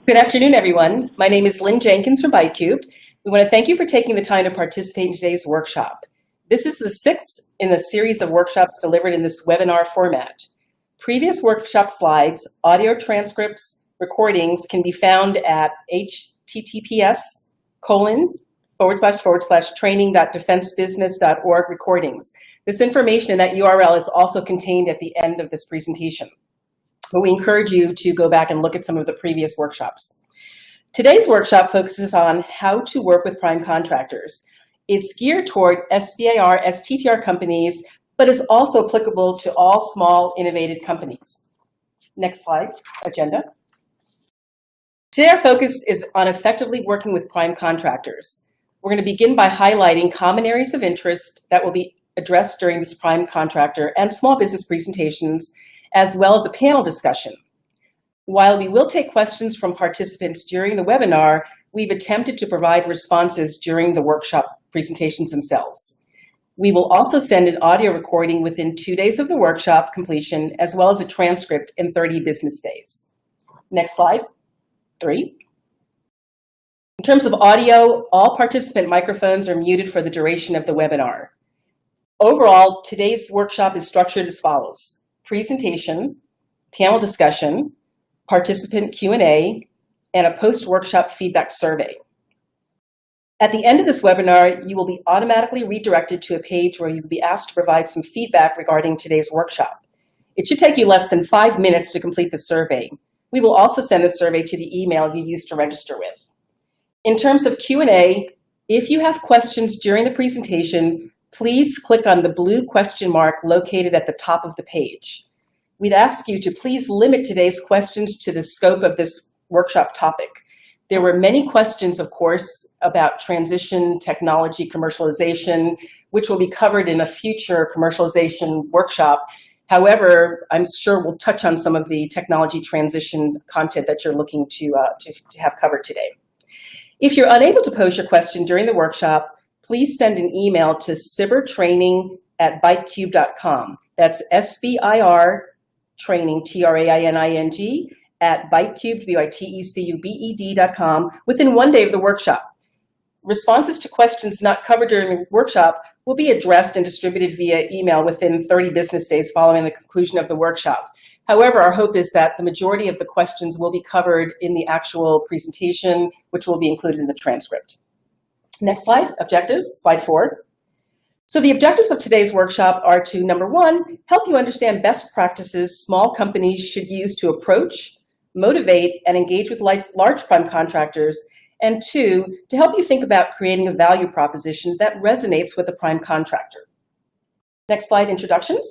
Good afternoon, everyone. My name is Lynn Jenkins from ByteCubed. We want to thank you for taking the time to participate in today's workshop. This is the sixth in the series of workshops delivered in this webinar format. Previous workshop slides, audio transcripts, recordings can be found at https://training.defensebusiness.org recordings. This information in that URL is also contained at the end of this presentation. But we encourage you to go back and look at some of the previous workshops. Today's workshop focuses on how to work with prime contractors. It's geared toward SBIR, STTR companies, but is also applicable to all small, innovative companies. Next slide, agenda. Today our focus is on effectively working with prime contractors. We're going to begin by highlighting common areas of interest that will be addressed during this prime contractor and small business presentations, as well as a panel discussion. While we will take questions from participants during the webinar, we've attempted to provide responses during the workshop presentations themselves. We will also send an audio recording within 2 days of the workshop completion, as well as a transcript in 30 business days. Next slide, 3. In terms of audio, all participant microphones are muted for the duration of the webinar. Overall, today's workshop is structured as follows: presentation, panel discussion, participant Q&A, and a post-workshop feedback survey. At the end of this webinar, you will be automatically redirected to a page where you'll be asked to provide some feedback regarding today's workshop. It should take you less than 5 minutes to complete the survey. We will also send the survey to the email you used to register with. In terms of Q&A, if you have questions during the presentation, please click on the blue question mark located at the top of the page. We'd ask you to please limit today's questions to the scope of this workshop topic. There were many questions, of course, about transition, technology, commercialization, which will be covered in a future commercialization workshop. However, I'm sure we'll touch on some of the technology transition content that you're looking to have covered today. If you're unable to pose your question during the workshop, please send an email to sibirtraining@bytecube.com. That's SBIR training, TRAINING, at bytecubed, BYTECUBED.com within 1 day of the workshop. Responses to questions not covered during the workshop will be addressed and distributed via email within 30 business days following the conclusion of the workshop. However, our hope is that the majority of the questions will be covered in the actual presentation, which will be included in the transcript. Next slide, objectives, slide 4. So the objectives of today's workshop are to, number 1, help you understand best practices small companies should use to approach, motivate, and engage with large prime contractors, and 2, to help you think about creating a value proposition that resonates with a prime contractor. Next slide, introductions.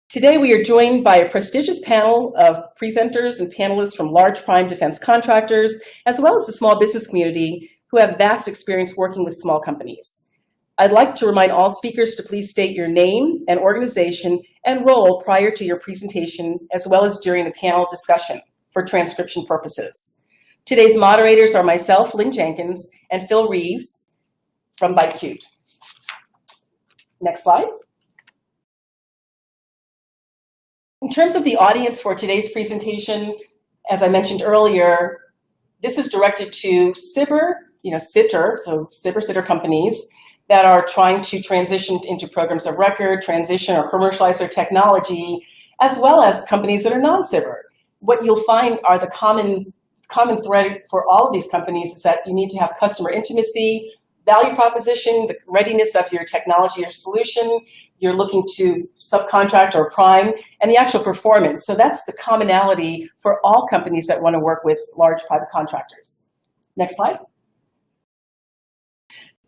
Today we are joined by a prestigious panel of presenters and panelists from large prime defense contractors, as well as the small business community, who have vast experience working with small companies. I'd like to remind all speakers to please state your name and organization and role prior to your presentation, as well as during the panel discussion for transcription purposes. Today's moderators are myself, Lynn Jenkins, and Phil Reeves from ByteCubed. Next slide. In terms of the audience for today's presentation, as I mentioned earlier, this is directed to sitter, so sitter companies that are trying to transition into programs of record, transition or commercialize their technology, as well as companies that are non-SIBR. What you'll find are the common thread for all of these companies is that you need to have customer intimacy, value proposition, the readiness of your technology or solution, you're looking to subcontract or prime, and the actual performance. So that's the commonality for all companies that want to work with large private contractors. Next slide.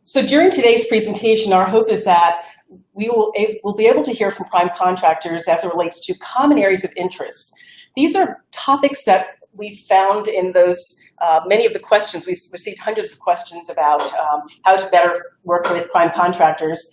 So during today's presentation, our hope is that we'll be able to hear from prime contractors as it relates to common areas of interest. These are topics that we found in those many of the questions. We've received hundreds of questions about how to better work with prime contractors.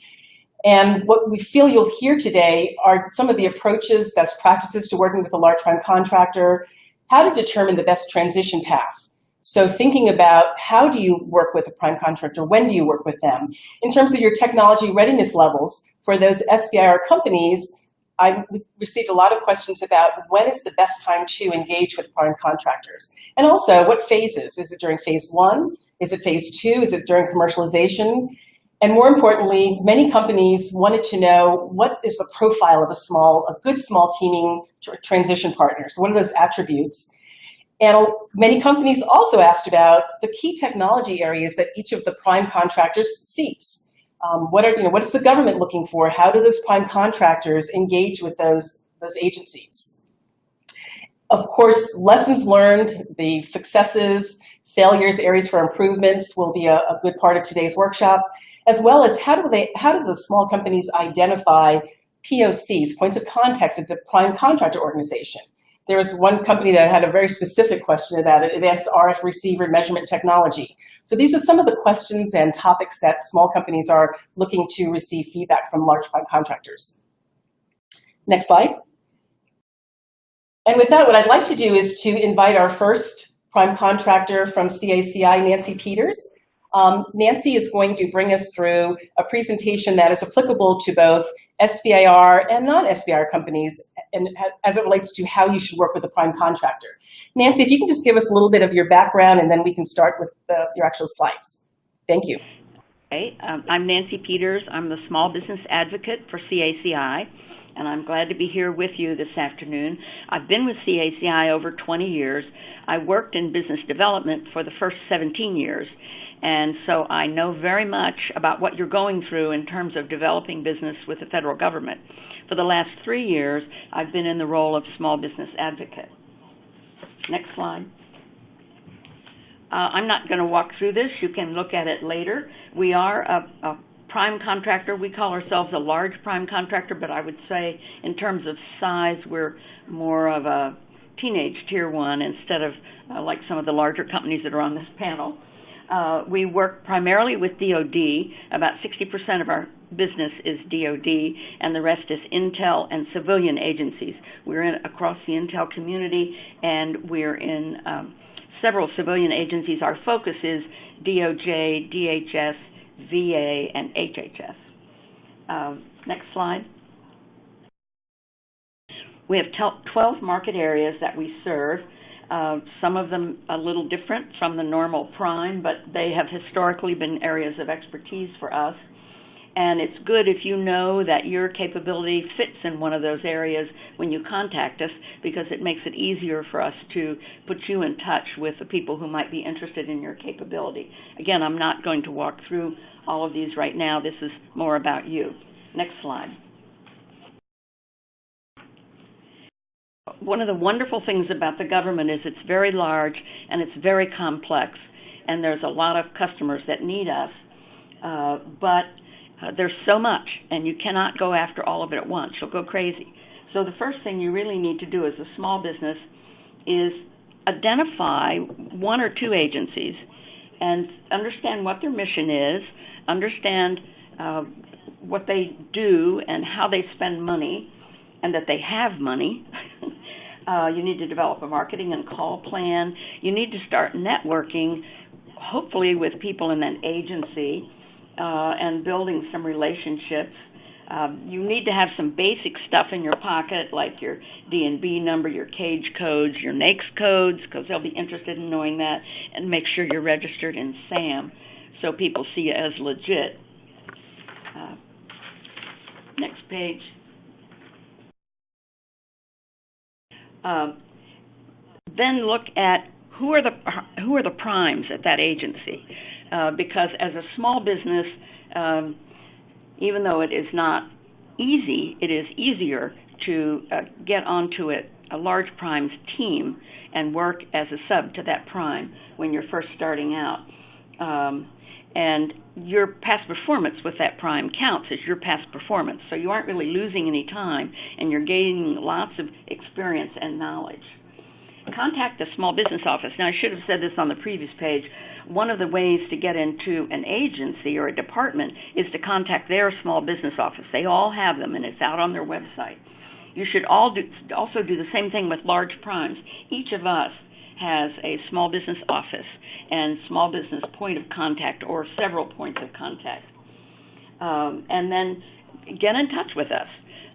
And what we feel you'll hear today are some of the approaches, best practices to working with a large prime contractor, how to determine the best transition path. So thinking about how do you work with a prime contractor, when do you work with them? In terms of your technology readiness levels for those SBIR companies, I received a lot of questions about when is the best time to engage with prime contractors, and also what phases. Is it during phase 1? Is it phase 2? Is it during commercialization? And more importantly, many companies wanted to know what is the profile of a good small teaming transition partner. So what are those attributes? And many companies also asked about the key technology areas that each of the prime contractors seeks. What is the government looking for? How do those prime contractors engage with those agencies? Of course, lessons learned, the successes, failures, areas for improvements will be a good part of today's workshop, as well as how do the small companies identify POCs, points of contact at the prime contractor organization. There was one company that had a very specific question about it, advanced RF receiver measurement technology. So these are some of the questions and topics that small companies are looking to receive feedback from large prime contractors. Next slide. And with that, what I'd like to do is to invite our first prime contractor from CACI, Nancy Peters. Nancy is going to bring us through a presentation that is applicable to both SBIR and non-SBIR companies, and as it relates to how you should work with a prime contractor. Nancy, if you can just give us a little bit of your background, and then we can start with your actual slides. Thank you. Okay, I'm Nancy Peters. I'm the Small Business Advocate for CACI, and I'm glad to be here with you this afternoon. I've been with CACI over 20 years. I worked in business development for the first 17 years. And so I know very much about what you're going through in terms of developing business with the federal government. For the last 3 years, I've been in the role of small business advocate. Next slide. I'm not going to walk through this. You can look at it later. We are a prime contractor. We call ourselves a large prime contractor, but I would say in terms of size, we're more of a teenage tier 1 instead of like some of the larger companies that are on this panel. We work primarily with DoD. About 60% of our business is DoD, and the rest is Intel and civilian agencies. We're across the Intel community, and we're in several civilian agencies. Our focus is DOJ, DHS, VA, and HHS. Next slide. We have 12 market areas that we serve. Some of them a little different from the normal prime, but they have historically been areas of expertise for us. And it's good if you know that your capability fits in one of those areas when you contact us, because it makes it easier for us to put you in touch with the people who might be interested in your capability. Again, I'm not going to walk through all of these right now. This is more about you. Next slide. One of the wonderful things about the government is it's very large and it's very complex, and there's a lot of customers that need us, but there's so much, and you cannot go after all of it at once. You'll go crazy. So the first thing you really need to do as a small business is identify 1 or 2 agencies and understand what their mission is, understand what they do and how they spend money, and that they have money. You need to develop a marketing and call plan. You need to start networking, hopefully with people in that agency, and building some relationships. You need to have some basic stuff in your pocket, like your D&B number, your cage codes, your NAICS codes, because they'll be interested in knowing that, and make sure you're registered in SAM so people see you as legit. Next page. Then look at who are the primes at that agency, because as a small business, even though it is not easy, it is easier to get onto a large prime's team and work as a sub to that prime when you're first starting out. And your past performance with that prime counts as your past performance, so you aren't really losing any time, and you're gaining lots of experience and knowledge. Contact the small business office. Now, I should have said this on the previous page. One of the ways to get into an agency or a department is to contact their small business office. They all have them, and it's out on their website. You should also do the same thing with large primes. Each of us has a small business office and small business point of contact, or several points of contact. And then get in touch with us.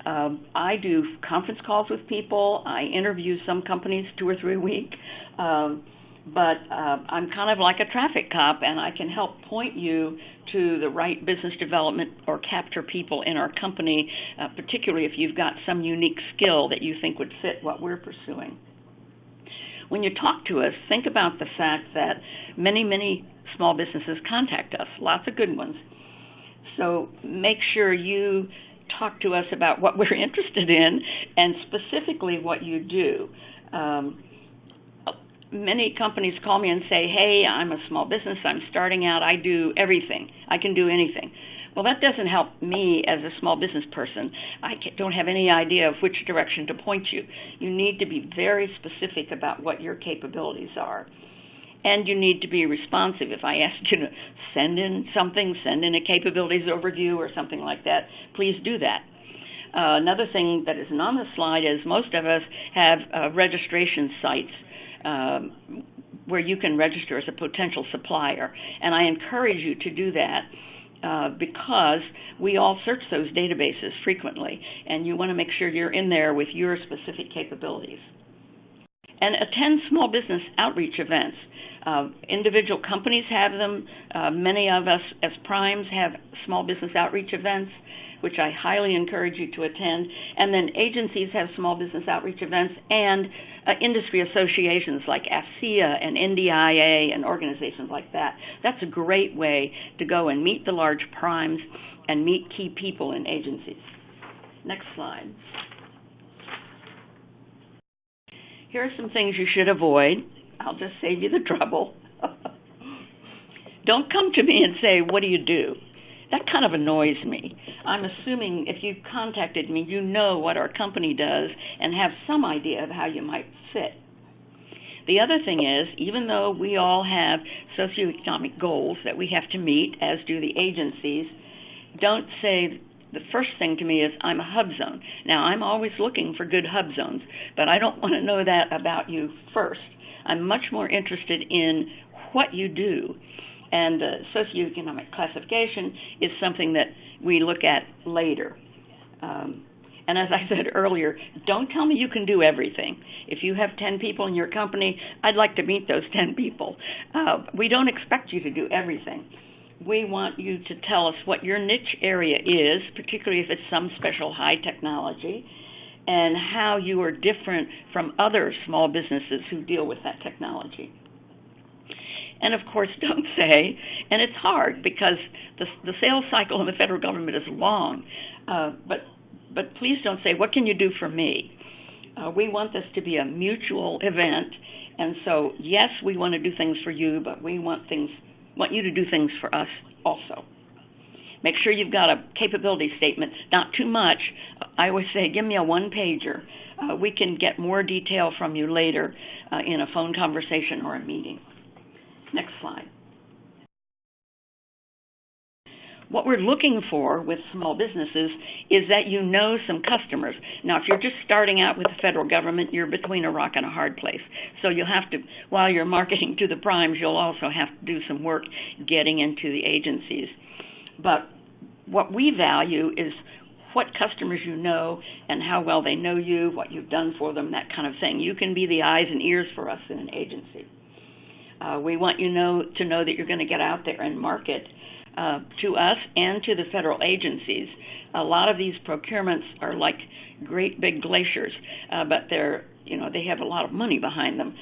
I do conference calls with people. I interview some companies 2 or 3 a week. But I'm kind of like a traffic cop, and I can help point you to the right business development or capture people in our company, particularly if you've got some unique skill that you think would fit what we're pursuing. When you talk to us, think about the fact that many, many small businesses contact us, lots of good ones. So make sure you talk to us about what we're interested in and specifically what you do. Many companies call me and say, hey, I'm a small business, I'm starting out, I do everything, I can do anything. Well, that doesn't help me as a small business person. I don't have any idea of which direction to point you. You need to be very specific about what your capabilities are. And you need to be responsive. If I ask you to send in something, send in a capabilities overview or something like that, please do that. Another thing that isn't on the slide is most of us have registration sites where you can register as a potential supplier. And I encourage you to do that because we all search those databases frequently, and you want to make sure you're in there with your specific capabilities. And attend small business outreach events. Individual companies have them. Many of us as primes have small business outreach events, which I highly encourage you to attend. And then agencies have small business outreach events, and industry associations like AFCEA and NDIA and organizations like that. That's a great way to go and meet the large primes and meet key people in agencies. Next slide. Here are some things you should avoid. I'll just save you the trouble. Don't come to me and say, what do you do? That kind of annoys me. I'm assuming if you contacted me, you know what our company does and have some idea of how you might fit. The other thing is, even though we all have socioeconomic goals that we have to meet, as do the agencies, don't say the first thing to me is, I'm a hub zone. Now, I'm always looking for good hub zones, but I don't want to know that about you first. I'm much more interested in what you do. And socioeconomic classification is something that we look at later. And as I said earlier, don't tell me you can do everything. If you have 10 people in your company, I'd like to meet those 10 people. We don't expect you to do everything. We want you to tell us what your niche area is, particularly if it's some special high technology, and how you are different from other small businesses who deal with that technology. And of course, don't say, and it's hard because the sales cycle in the federal government is long, but please don't say, what can you do for me? We want this to be a mutual event, and so yes, we want to do things for you, but we want you to do things for us also. Make sure you've got a capability statement, not too much. I always say, give me a one-pager. We can get more detail from you later in a phone conversation or a meeting. Next slide. What we're looking for with small businesses is that you know some customers. Now, if you're just starting out with the federal government, you're between a rock and a hard place. So you'll have to, while you're marketing to the primes, you'll also have to do some work getting into the agencies. But what we value is what customers you know and how well they know you, what you've done for them, that kind of thing. You can be the eyes and ears for us in an agency. We want you to know that you're going to get out there and market to us and to the federal agencies. A lot of these procurements are like great big glaciers, but they have a lot of money behind them.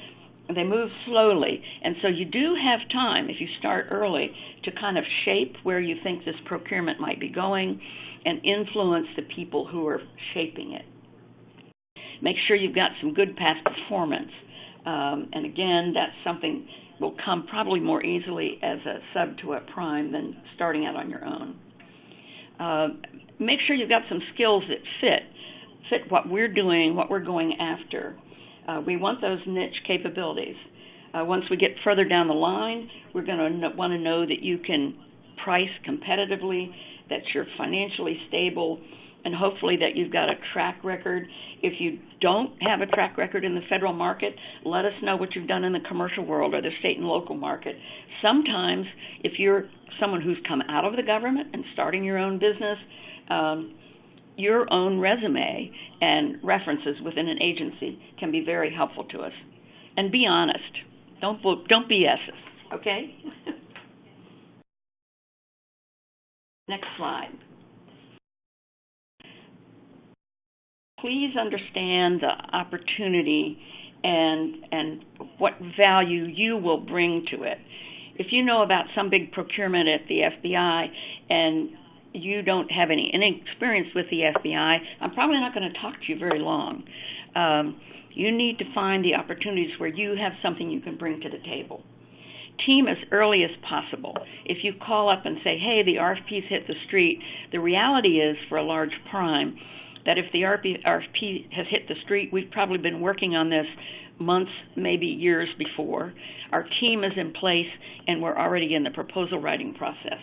They move slowly, and so you do have time, if you start early, to kind of shape where you think this procurement might be going and influence the people who are shaping it. Make sure you've got some good past performance. And again, that's something will come probably more easily as a sub to a prime than starting out on your own. Make sure you've got some skills that fit what we're doing, what we're going after. We want those niche capabilities. Once we get further down the line, we're going to want to know that you can price competitively, that you're financially stable, and hopefully that you've got a track record. If you don't have a track record in the federal market, let us know what you've done in the commercial world or the state and local market. Sometimes, if you're someone who's come out of the government and starting your own business, your own resume and references within an agency can be very helpful to us. And be honest. Don't BS us, okay? Next slide. Please understand the opportunity and what value you will bring to it. If you know about some big procurement at the FBI and you don't have any experience with the FBI, I'm probably not going to talk to you very long. You need to find the opportunities where you have something you can bring to the table. Team as early as possible. If you call up and say, hey, the RFP's hit the street, the reality is for a large prime that if the RFP has hit the street, we've probably been working on this months, maybe years before. Our team is in place and we're already in the proposal writing process.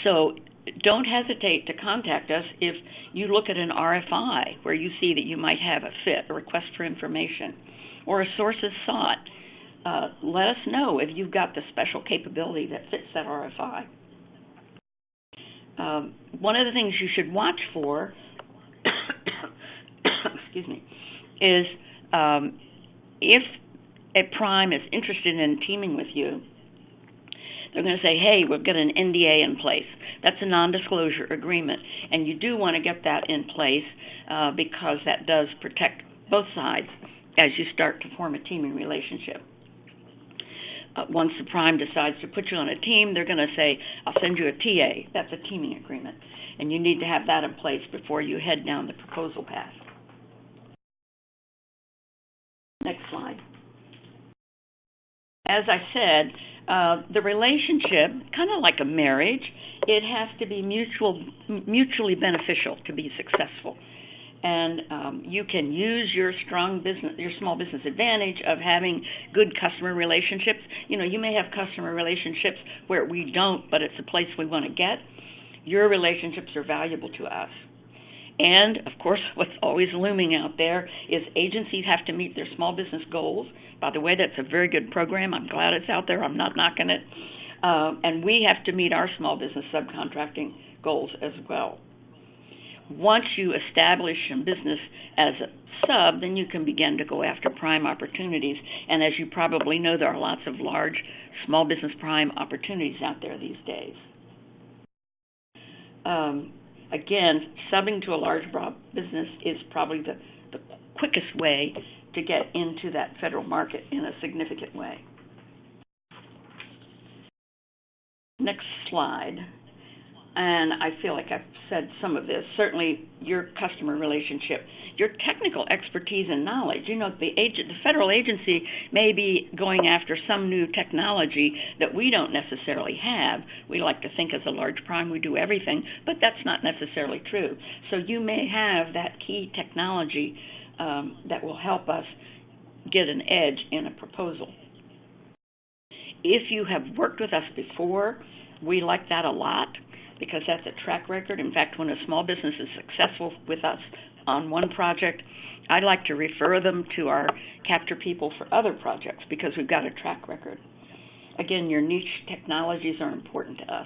So don't hesitate to contact us if you look at an RFI where you see that you might have a fit, a request for information, or a source is sought. Let us know if you've got the special capability that fits that RFI. One of the things you should watch for, excuse me, is if a prime is interested in teaming with you, they're going to say, hey, we've got an NDA in place. That's a non-disclosure agreement, and you do want to get that in place because that does protect both sides as you start to form a teaming relationship. Once the prime decides to put you on a team, they're going to say, I'll send you a TA. That's a teaming agreement. And you need to have that in place before you head down the proposal path. Next slide. As I said, the relationship, kind of like a marriage, it has to be mutually beneficial to be successful. And you can use your small business advantage of having good customer relationships. You know, you may have customer relationships where we don't, but it's a place we want to get. Your relationships are valuable to us. And, of course, what's always looming out there is agencies have to meet their small business goals. By the way, that's a very good program. I'm glad it's out there. I'm not knocking it. And we have to meet our small business subcontracting goals as well. Once you establish a business as a sub, then you can begin to go after prime opportunities. And as you probably know, there are lots of large small business prime opportunities out there these days. Again, subbing to a large business is probably the quickest way to get into that federal market in a significant way. Next slide. And I feel like I've said some of this. Certainly your customer relationship, your technical expertise and knowledge. You know, the federal agency may be going after some new technology that we don't necessarily have. We like to think as a large prime we do everything, but that's not necessarily true. So you may have that key technology that will help us get an edge in a proposal. If you have worked with us before, we like that a lot, because that's a track record. In fact, when a small business is successful with us on one project, I like to refer them to our capture people for other projects because we've got a track record. Again, your niche technologies are important to us,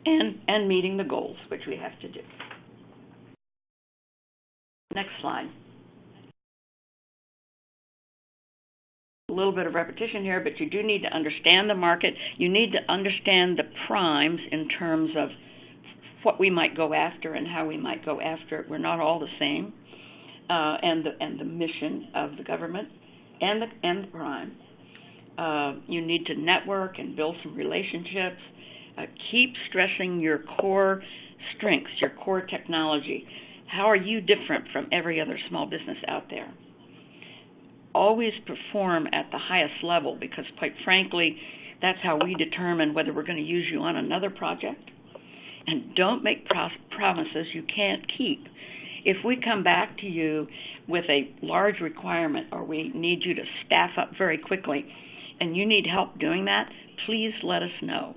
and meeting the goals, which we have to do. Next slide. A little bit of repetition here, but you do need to understand the market. You need to understand the primes in terms of what we might go after and how we might go after it. We're not all the same, and the mission of the government and the prime. You need to network and build some relationships. Keep stressing your core strengths, your core technology. How are you different from every other small business out there? Always perform at the highest level, because quite frankly, that's how we determine whether we're going to use you on another project. And don't make promises you can't keep. If we come back to you with a large requirement, or we need you to staff up very quickly, and you need help doing that, please let us know.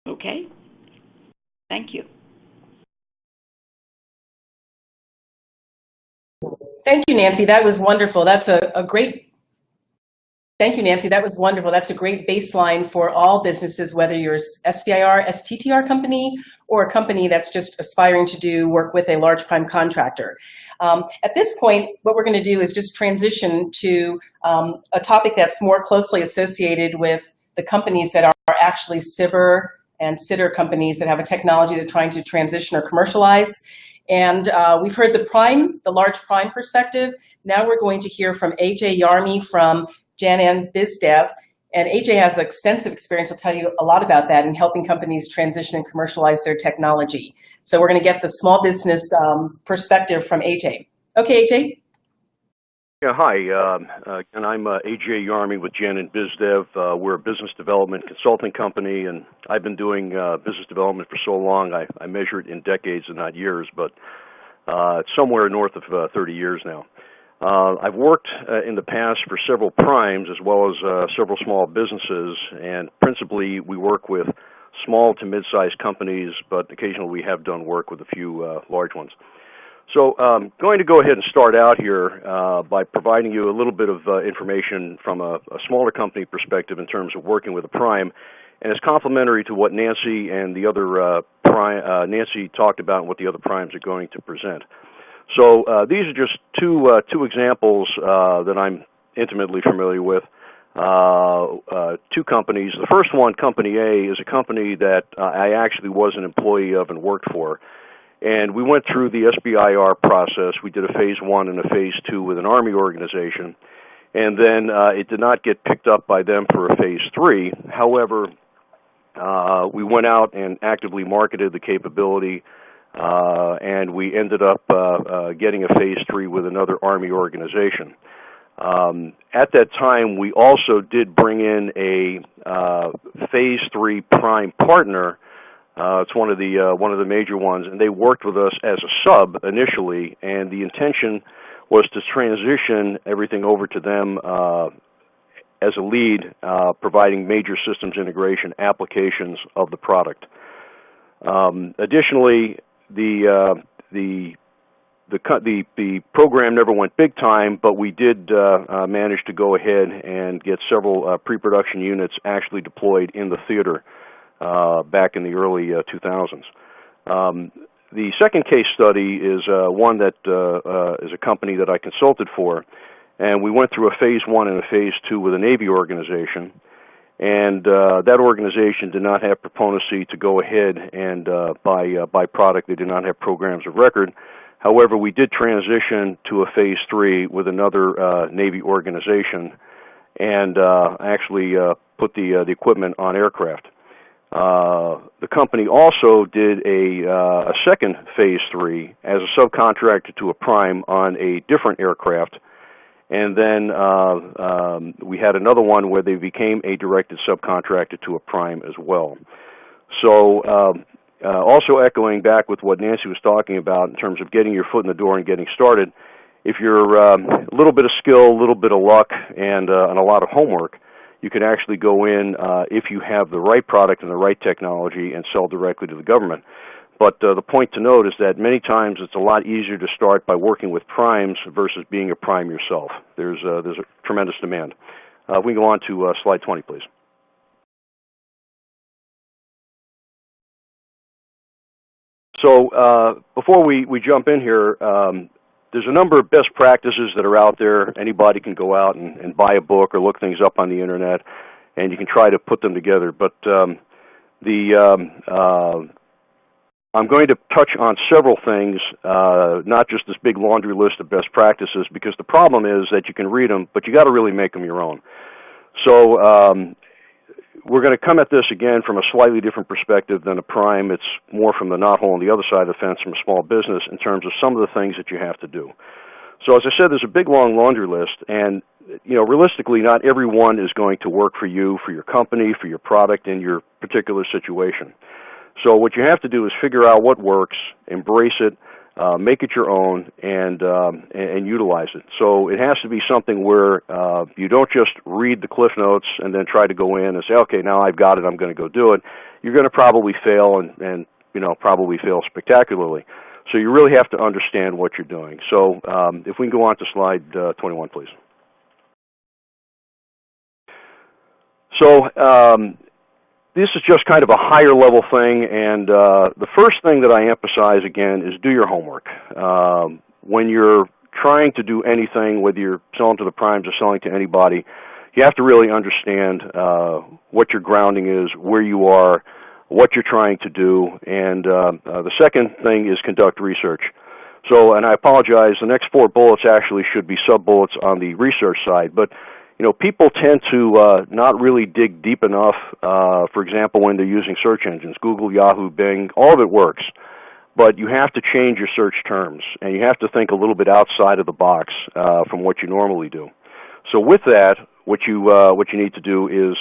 Okay? Thank you. Thank you, Nancy. That was wonderful. That's a great Thank you, Nancy. That was wonderful. That's a great baseline for all businesses, whether you're SVIR, STTR company, or a company that's just aspiring to do work with a large prime contractor. At this point, what we're going to do is just transition to a topic that's more closely associated with the companies that are actually CIBR and SITR companies that have a technology they're trying to transition or commercialize. And we've heard the large prime perspective. Now we're going to hear from AJ Yarmy from Janan BizDev, and AJ has extensive experience. He'll tell you a lot about that in helping companies transition and commercialize their technology. So we're going to get the small business perspective from AJ. Okay, AJ. Yeah, hi, and I'm AJ Yarmy with Janan BizDev. We're a business development consulting company, and I've been doing business development for so long, I measure it in decades and not years, but it's somewhere north of 30 years now. I've worked in the past for several primes as well as several small businesses, and principally we work with small to mid-sized companies, but occasionally we have done work with a few large ones. So I'm going to go ahead and start out here by providing you a little bit of information from a smaller company perspective in terms of working with a prime, and it's complementary to what Nancy and the other Nancy talked about and what the other primes are going to present. So these are just two examples that I'm intimately familiar with. Two companies. The first one, Company A, is a company that I actually was an employee of and worked for. And we went through the SBIR process. We did a phase 1 and a phase 2 with an Army organization. And then it did not get picked up by them for a phase 3. However, we went out and actively marketed the capability, and we ended up getting a phase 3 with another Army organization. At that time, we also did bring in a phase 3 prime partner. It's one of the major ones, and they worked with us as a sub initially, and the intention was to transition everything over to them as a lead, providing major systems integration applications of the product. Additionally, the program never went big time, but we did manage to go ahead and get several pre-production units actually deployed in the theater back in the early 2000s. The second case study is one that is a company that I consulted for, and we went through a phase 1 and a phase 2 with a Navy organization, and that organization did not have proponency to go ahead and buy product. They did not have programs of record. However, we did transition to a phase 3 with another Navy organization, and actually put the equipment on aircraft. The company also did a second phase 3 as a subcontractor to a prime on a different aircraft, and then we had another one where they became a directed subcontractor to a prime as well. So also echoing back with what Nancy was talking about in terms of getting your foot in the door and getting started, if you're a little bit of skill, a little bit of luck, and a lot of homework, you can actually go in if you have the right product and the right technology and sell directly to the government. But the point to note is that many times it's a lot easier to start by working with primes versus being a prime yourself. There's a tremendous demand. We can go on to slide 20, please. So before we jump in here, there's a number of best practices that are out there. Anybody can go out and buy a book or look things up on the internet, and you can try to put them together. But I'm going to touch on several things, not just this big laundry list of best practices, because the problem is that you can read them, but you got to really make them your own. So we're going to come at this again from a slightly different perspective than a prime. It's more from the knothole on the other side of the fence from a small business in terms of some of the things that you have to do. So as I said, there's a big, long laundry list, and realistically, not everyone is going to work for you, for your company, for your product, in your particular situation. So what you have to do is figure out what works, embrace it, make it your own, and utilize it. So it has to be something where you don't just read the cliff notes and then try to go in and say, okay, now I've got it, I'm going to go do it. You're going to probably fail, and probably fail spectacularly. So you really have to understand what you're doing. So if we can go on to slide 21, please. So this is just kind of a higher level thing, and the first thing that I emphasize again is do your homework. When you're trying to do anything, whether you're selling to the primes or selling to anybody, you have to really understand what your grounding is, where you are, what you're trying to do, and the second thing is conduct research. So, and I apologize, the next 4 bullets actually should be sub-bullets on the research side, but people tend to not really dig deep enough, for example, when they're using search engines, Google, Yahoo, Bing, all of it works. But you have to change your search terms, and you have to think a little bit outside of the box from what you normally do. So with that, what you need to do is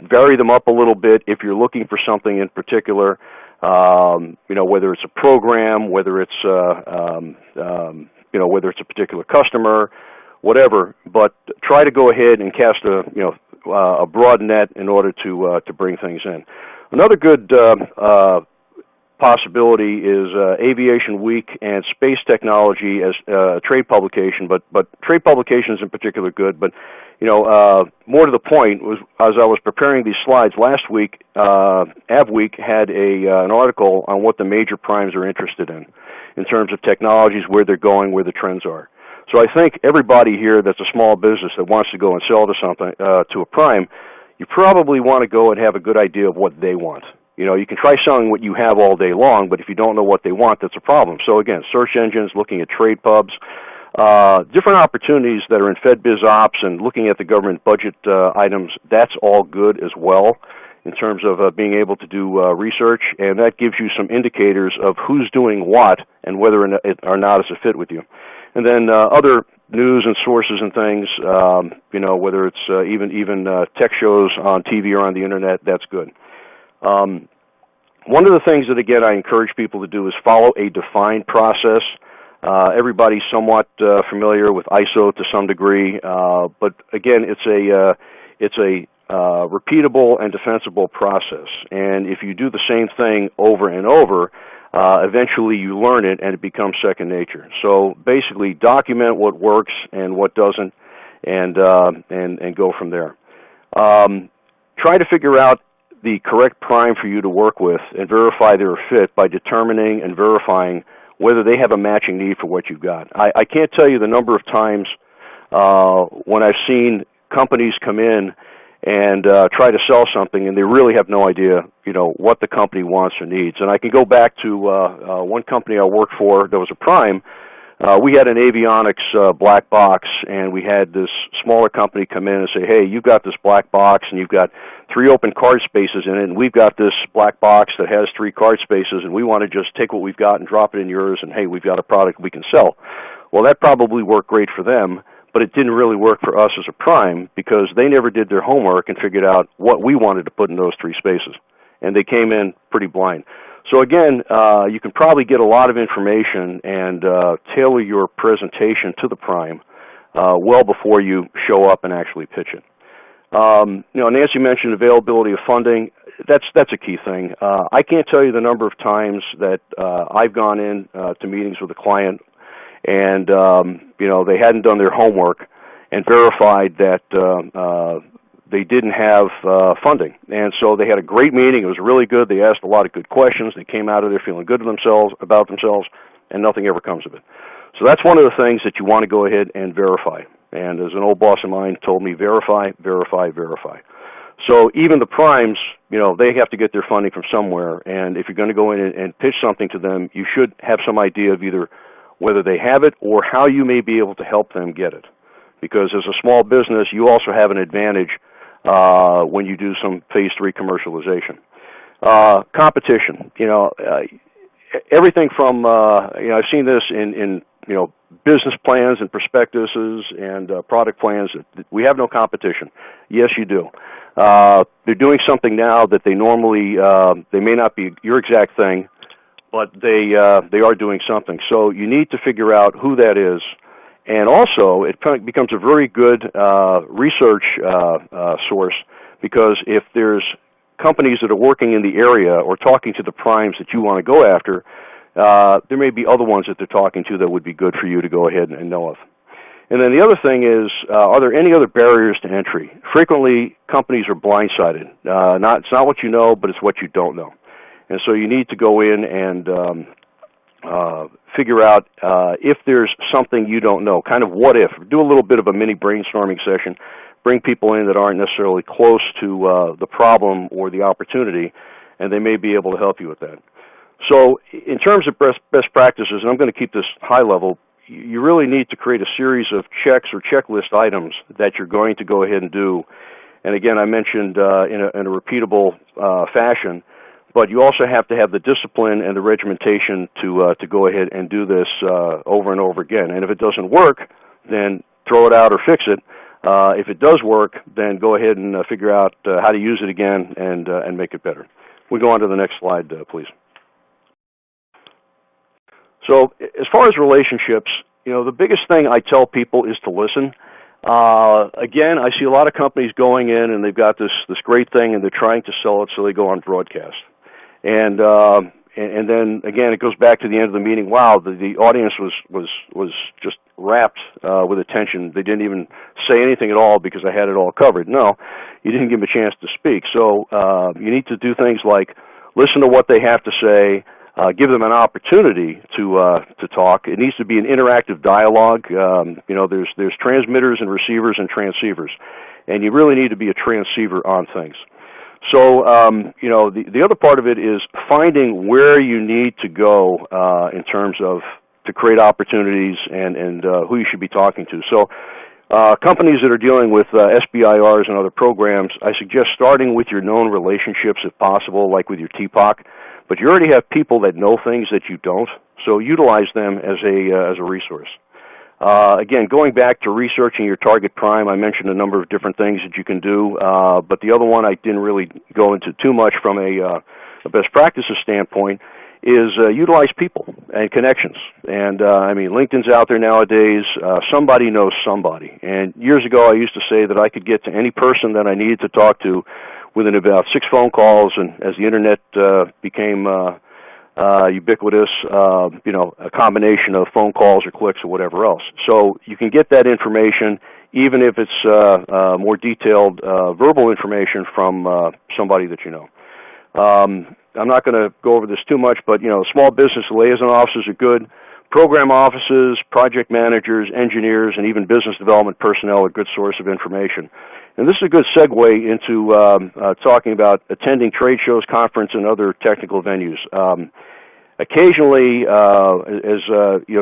vary them up a little bit if you're looking for something in particular, whether it's a program, whether it's whether it's a particular customer, whatever, but try to go ahead and cast a broad net in order to bring things in. Another good possibility is Aviation Week and Space Technology as trade publication, but trade publications in particular good. But more to the point was, as I was preparing these slides last week, AvWeek had an article on what the major primes are interested in terms of technologies, where they're going, where the trends are. So I think everybody here that's a small business that wants to go and sell to something to a prime, you probably want to go and have a good idea of what they want. You can try selling what you have all day long, but if you don't know what they want, that's a problem. So again, search engines, looking at trade pubs, different opportunities that are in FedBiz Ops and looking at the government budget items, that's all good as well in terms of being able to do research, and that gives you some indicators of who's doing what and whether or not it's a fit with you. And then other news and sources and things, whether it's even tech shows on TV or on the internet, that's good. One of the things that, again, I encourage people to do is follow a defined process. Everybody's somewhat familiar with ISO to some degree, but again, it's a repeatable and defensible process. And if you do the same thing over and over, eventually you learn it and it becomes second nature. So basically, document what works and what doesn't, and go from there. Try to figure out the correct prime for you to work with and verify their fit by determining and verifying whether they have a matching need for what you've got. I can't tell you the number of times when I've seen companies come in and try to sell something, and they really have no idea, what the company wants or needs. And I can go back to one company I worked for that was a prime. We had an avionics black box, and we had this smaller company come in and say, hey, you've got this black box, and you've got 3 open card spaces in it, and we've got this black box that has 3 card spaces, and we want to just take what we've got and drop it in yours, and hey, we've got a product we can sell. Well, that probably worked great for them, but it didn't really work for us as a prime because they never did their homework and figured out what we wanted to put in those 3 spaces, and they came in pretty blind. So again, you can probably get a lot of information and tailor your presentation to the prime well before you show up and actually pitch it. Nancy mentioned availability of funding. That's a key thing. I can't tell you the number of times that I've gone in to meetings with a client and they hadn't done their homework and verified that they didn't have funding. And so they had a great meeting. It was really good. They asked a lot of good questions. They came out of there feeling good about themselves, and nothing ever comes of it. So that's one of the things that you want to go ahead and verify. And as an old boss of mine told me, verify, verify, verify. So even the primes, they have to get their funding from somewhere. And if you're going to go in and pitch something to them, you should have some idea of either whether they have it or how you may be able to help them get it. Because as a small business, you also have an advantage when you do some phase 3 commercialization. Competition, everything from, I've seen this in business plans and prospectuses and product plans. We have no competition. Yes, you do. They're doing something now that they normally, they may not be your exact thing, but they are doing something. So you need to figure out who that is. And also, it becomes a very good research source, because if there's companies that are working in the area or talking to the primes that you want to go after, there may be other ones that they're talking to that would be good for you to go ahead and know of. And then the other thing is, are there any other barriers to entry? Frequently, companies are blindsided. It's not what you know, but it's what you don't know. And so you need to go in and figure out if there's something you don't know, kind of what if. Do a little bit of a mini brainstorming session. Bring people in that aren't necessarily close to the problem or the opportunity, and they may be able to help you with that. So in terms of best practices, and I'm going to keep this high level, you really need to create a series of checks or checklist items that you're going to go ahead and do. And again, I mentioned in a repeatable fashion, but you also have to have the discipline and the regimentation to go ahead and do this over and over again. And if it doesn't work, then throw it out or fix it. If it does work, then go ahead and figure out how to use it again and make it better. We go on to the next slide, please. So as far as relationships, the biggest thing I tell people is to listen. Again, I see a lot of companies going in and they've got this great thing and they're trying to sell it, so they go on broadcast. And then again, it goes back to the end of the meeting. Wow, the audience was just wrapped with attention. They didn't even say anything at all because I had it all covered. No, you didn't give them a chance to speak. So you need to do things like listen to what they have to say. Give them an opportunity to talk. It needs to be an interactive dialogue. There's transmitters and receivers and transceivers, and you really need to be a transceiver on things. So the other part of it is finding where you need to go in terms of to create opportunities and who you should be talking to. So companies that are dealing with SBIRs and other programs, I suggest starting with your known relationships if possible, like with your TPOC. But you already have people that know things that you don't, so utilize them as a resource. Again, going back to researching your target prime, I mentioned a number of different things that you can do, but the other one I didn't really go into too much from a best practices standpoint is utilize people and connections. And LinkedIn's out there nowadays. Somebody knows somebody. And years ago, I used to say that I could get to any person that I needed to talk to within about 6 phone calls, and as the internet became ubiquitous, a combination of phone calls or clicks or whatever else. So you can get that information, even if it's more detailed verbal information from somebody that you know. I'm not going to go over this too much, but small business liaison offices are good. Program offices, project managers, engineers, and even business development personnel are a good source of information. And this is a good segue into talking about attending trade shows, conference, and other technical venues. Occasionally,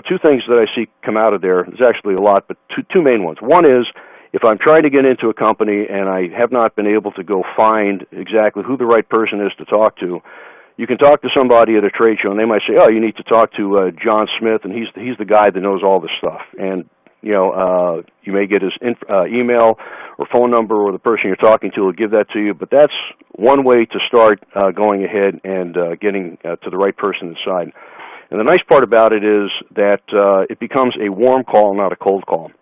two things that I see come out of there. There's actually a lot, but two main ones. One is if I'm trying to get into a company and I have not been able to go find exactly who the right person is to talk to, you can talk to somebody at a trade show, and they might say, "Oh, you need to talk to John Smith, and he's the guy that knows all this stuff." And you may get his email or phone number, or the person you're talking to will give that to you. But that's one way to start going ahead and getting to the right person inside. And the nice part about it is that it becomes a warm call, not a cold call.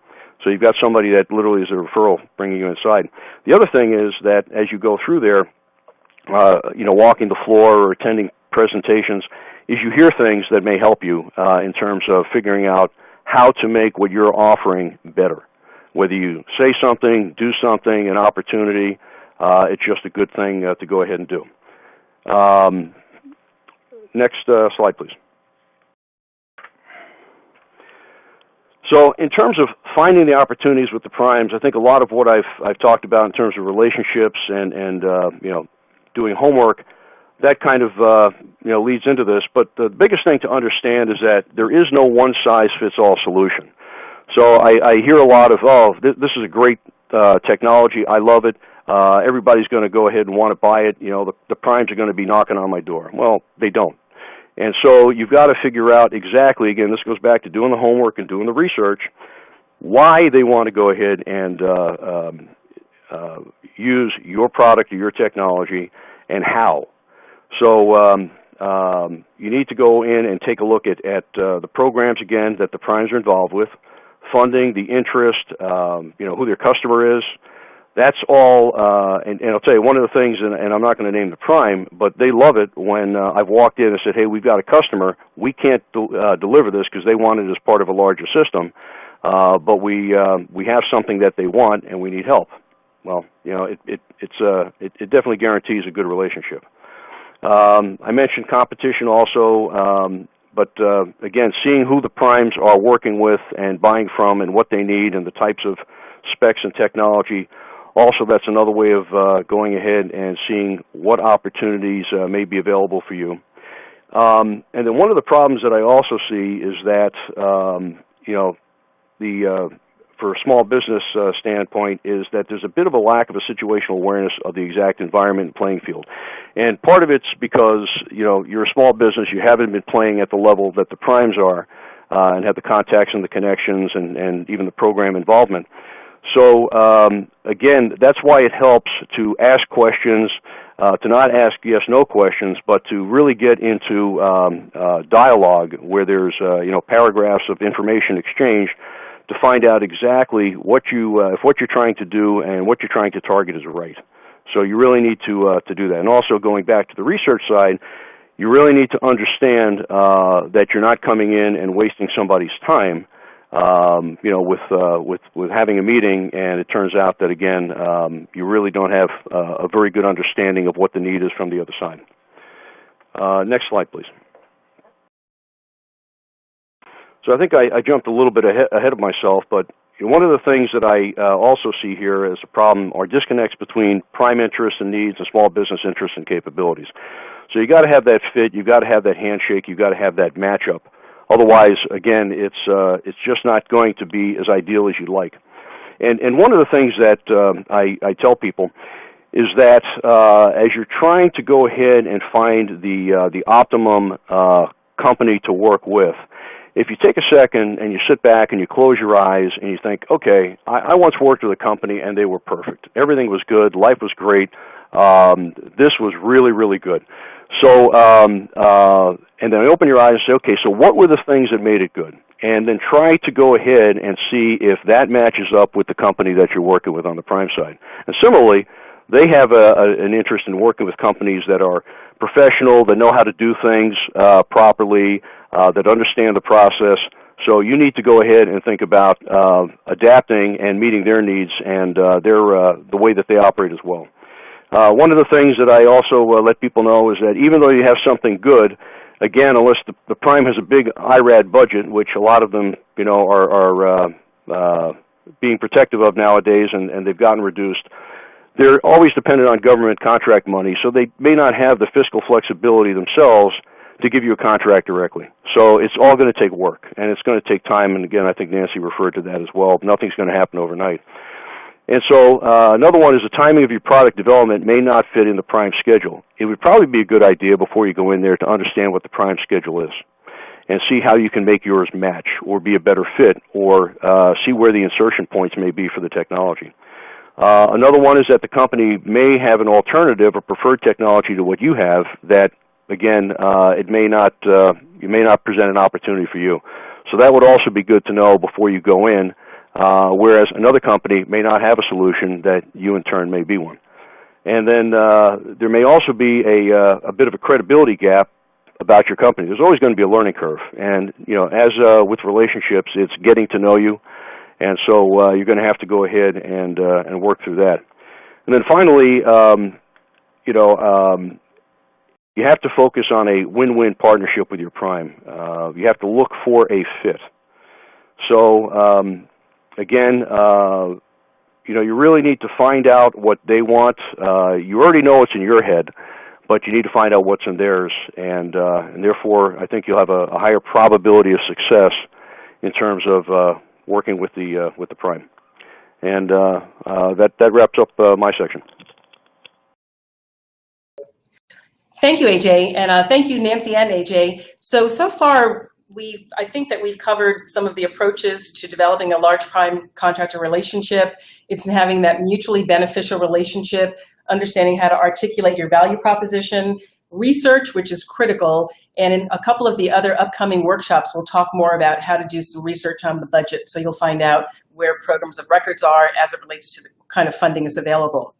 So you've got somebody that literally is a referral bringing you inside. The other thing is that as you go through there, walking the floor or attending presentations, is you hear things that may help you in terms of figuring out how to make what you're offering better. Whether you say something, do something, an opportunity, it's just a good thing to go ahead and do. Next slide, please. So in terms of finding the opportunities with the primes, I think a lot of what I've talked about in terms of relationships and doing homework, that kind of leads into this. But the biggest thing to understand is that there is no one-size-fits-all solution. So I hear a lot of, this is a great technology, I love it, everybody's going to go ahead and want to buy it, the primes are going to be knocking on my door. Well, they don't. And so you've got to figure out exactly, again, this goes back to doing the homework and doing the research, why they want to go ahead and use your product or your technology, and how. So you need to go in and take a look at the programs, again, that the primes are involved with, funding, the interest, who their customer is. That's all, and I'll tell you, one of the things, and I'm not going to name the prime, but they love it when I've walked in and said, hey, we've got a customer, we can't deliver this because they want it as part of a larger system. but we have something that they want and we need help. Well, it definitely guarantees a good relationship. I mentioned competition also, but again, seeing who the primes are working with and buying from and what they need and the types of specs and technology. Also, that's another way of going ahead and seeing what opportunities may be available for you. And then one of the problems that I also see is that, for a small business standpoint, is that there's a bit of a lack of a situational awareness of the exact environment and playing field. And part of it's because, you're a small business, you haven't been playing at the level that the primes are, and have the contacts and the connections and even the program involvement. So, again, that's why it helps to ask questions, to not ask yes/no questions, but to really get into dialogue where there's, paragraphs of information exchanged to find out exactly what if what you're trying to do and what you're trying to target is right. So you really need to do that. And also going back to the research side, you really need to understand that you're not coming in and wasting somebody's time. With having a meeting, and it turns out that, again, you really don't have a very good understanding of what the need is from the other side. Next slide, please. So I think I jumped a little bit ahead of myself, but one of the things that I also see here as a problem are disconnects between prime interests and needs and small business interests and capabilities. So you got to have that fit, you got to have that handshake, you got to have that matchup. Otherwise, again, it's just not going to be as ideal as you'd like. And one of the things that I tell people is that as you're trying to go ahead and find the optimum company to work with, if you take a second and you sit back and you close your eyes and you think, okay, I once worked with a company and they were perfect. Everything was good. Life was great. This was really, really good. So, and then open your eyes and say, okay, so what were the things that made it good? And then try to go ahead and see if that matches up with the company that you're working with on the prime side. And similarly, they have an interest in working with companies that are professional, that know how to do things properly, that understand the process. So you need to go ahead and think about adapting and meeting their needs and the way that they operate as well. One of the things that I also let people know is that even though you have something good, again, unless the prime has a big IRAD budget, which a lot of them, are being protective of nowadays, and they've gotten reduced, they're always dependent on government contract money, so they may not have the fiscal flexibility themselves to give you a contract directly. So it's all going to take work, and it's going to take time, and again, I think Nancy referred to that as well. Nothing's going to happen overnight. And so another one is the timing of your product development may not fit in the prime schedule. It would probably be a good idea before you go in there to understand what the prime schedule is and see how you can make yours match or be a better fit or see where the insertion points may be for the technology. Another one is that the company may have an alternative or preferred technology to what you have that, again, it may not, you may not present an opportunity for you. So that would also be good to know before you go in. Whereas another company may not have a solution that you in turn may be one. And then there may also be a bit of a credibility gap about your company. There's always going to be a learning curve. And, as with relationships, it's getting to know you. And so you're going to have to go ahead and work through that. And then finally, you have to focus on a win-win partnership with your prime. You have to look for a fit. So, again, you really need to find out what they want. You already know what's in your head, but you need to find out what's in theirs, and therefore, I think you'll have a higher probability of success in terms of working with the prime. And that wraps up my section. Thank you, AJ, and thank you, Nancy and AJ. So far, I think that we've covered some of the approaches to developing a large prime contractor relationship. It's in having that mutually beneficial relationship, understanding how to articulate your value proposition, research, which is critical, and in a couple of the other upcoming workshops, we'll talk more about how to do some research on the budget, so you'll find out where programs of records are as it relates to the kind of funding is available.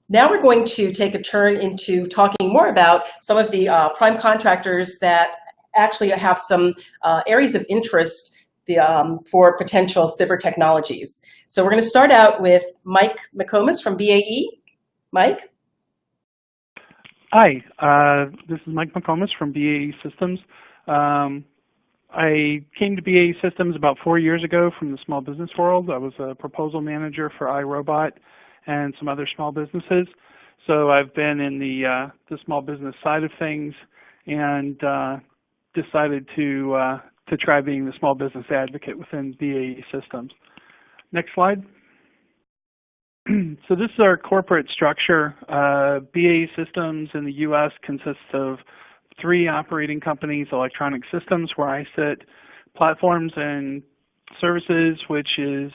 Now we're going to take a turn into talking more about some of the prime contractors that actually have some areas of interest for potential cyber technologies. So we're going to start out with Mike McComas from BAE. Mike? Hi, this is Mike McComas from BAE Systems. I came to BAE Systems about 4 years ago from the small business world. I was a proposal manager for iRobot and some other small businesses. So I've been in the small business side of things and decided to try being the small business advocate within BAE Systems. Next slide. So this is our corporate structure. BAE Systems in the U.S. consists of 3 operating companies: Electronic Systems, where I sit; Platforms and Services, which is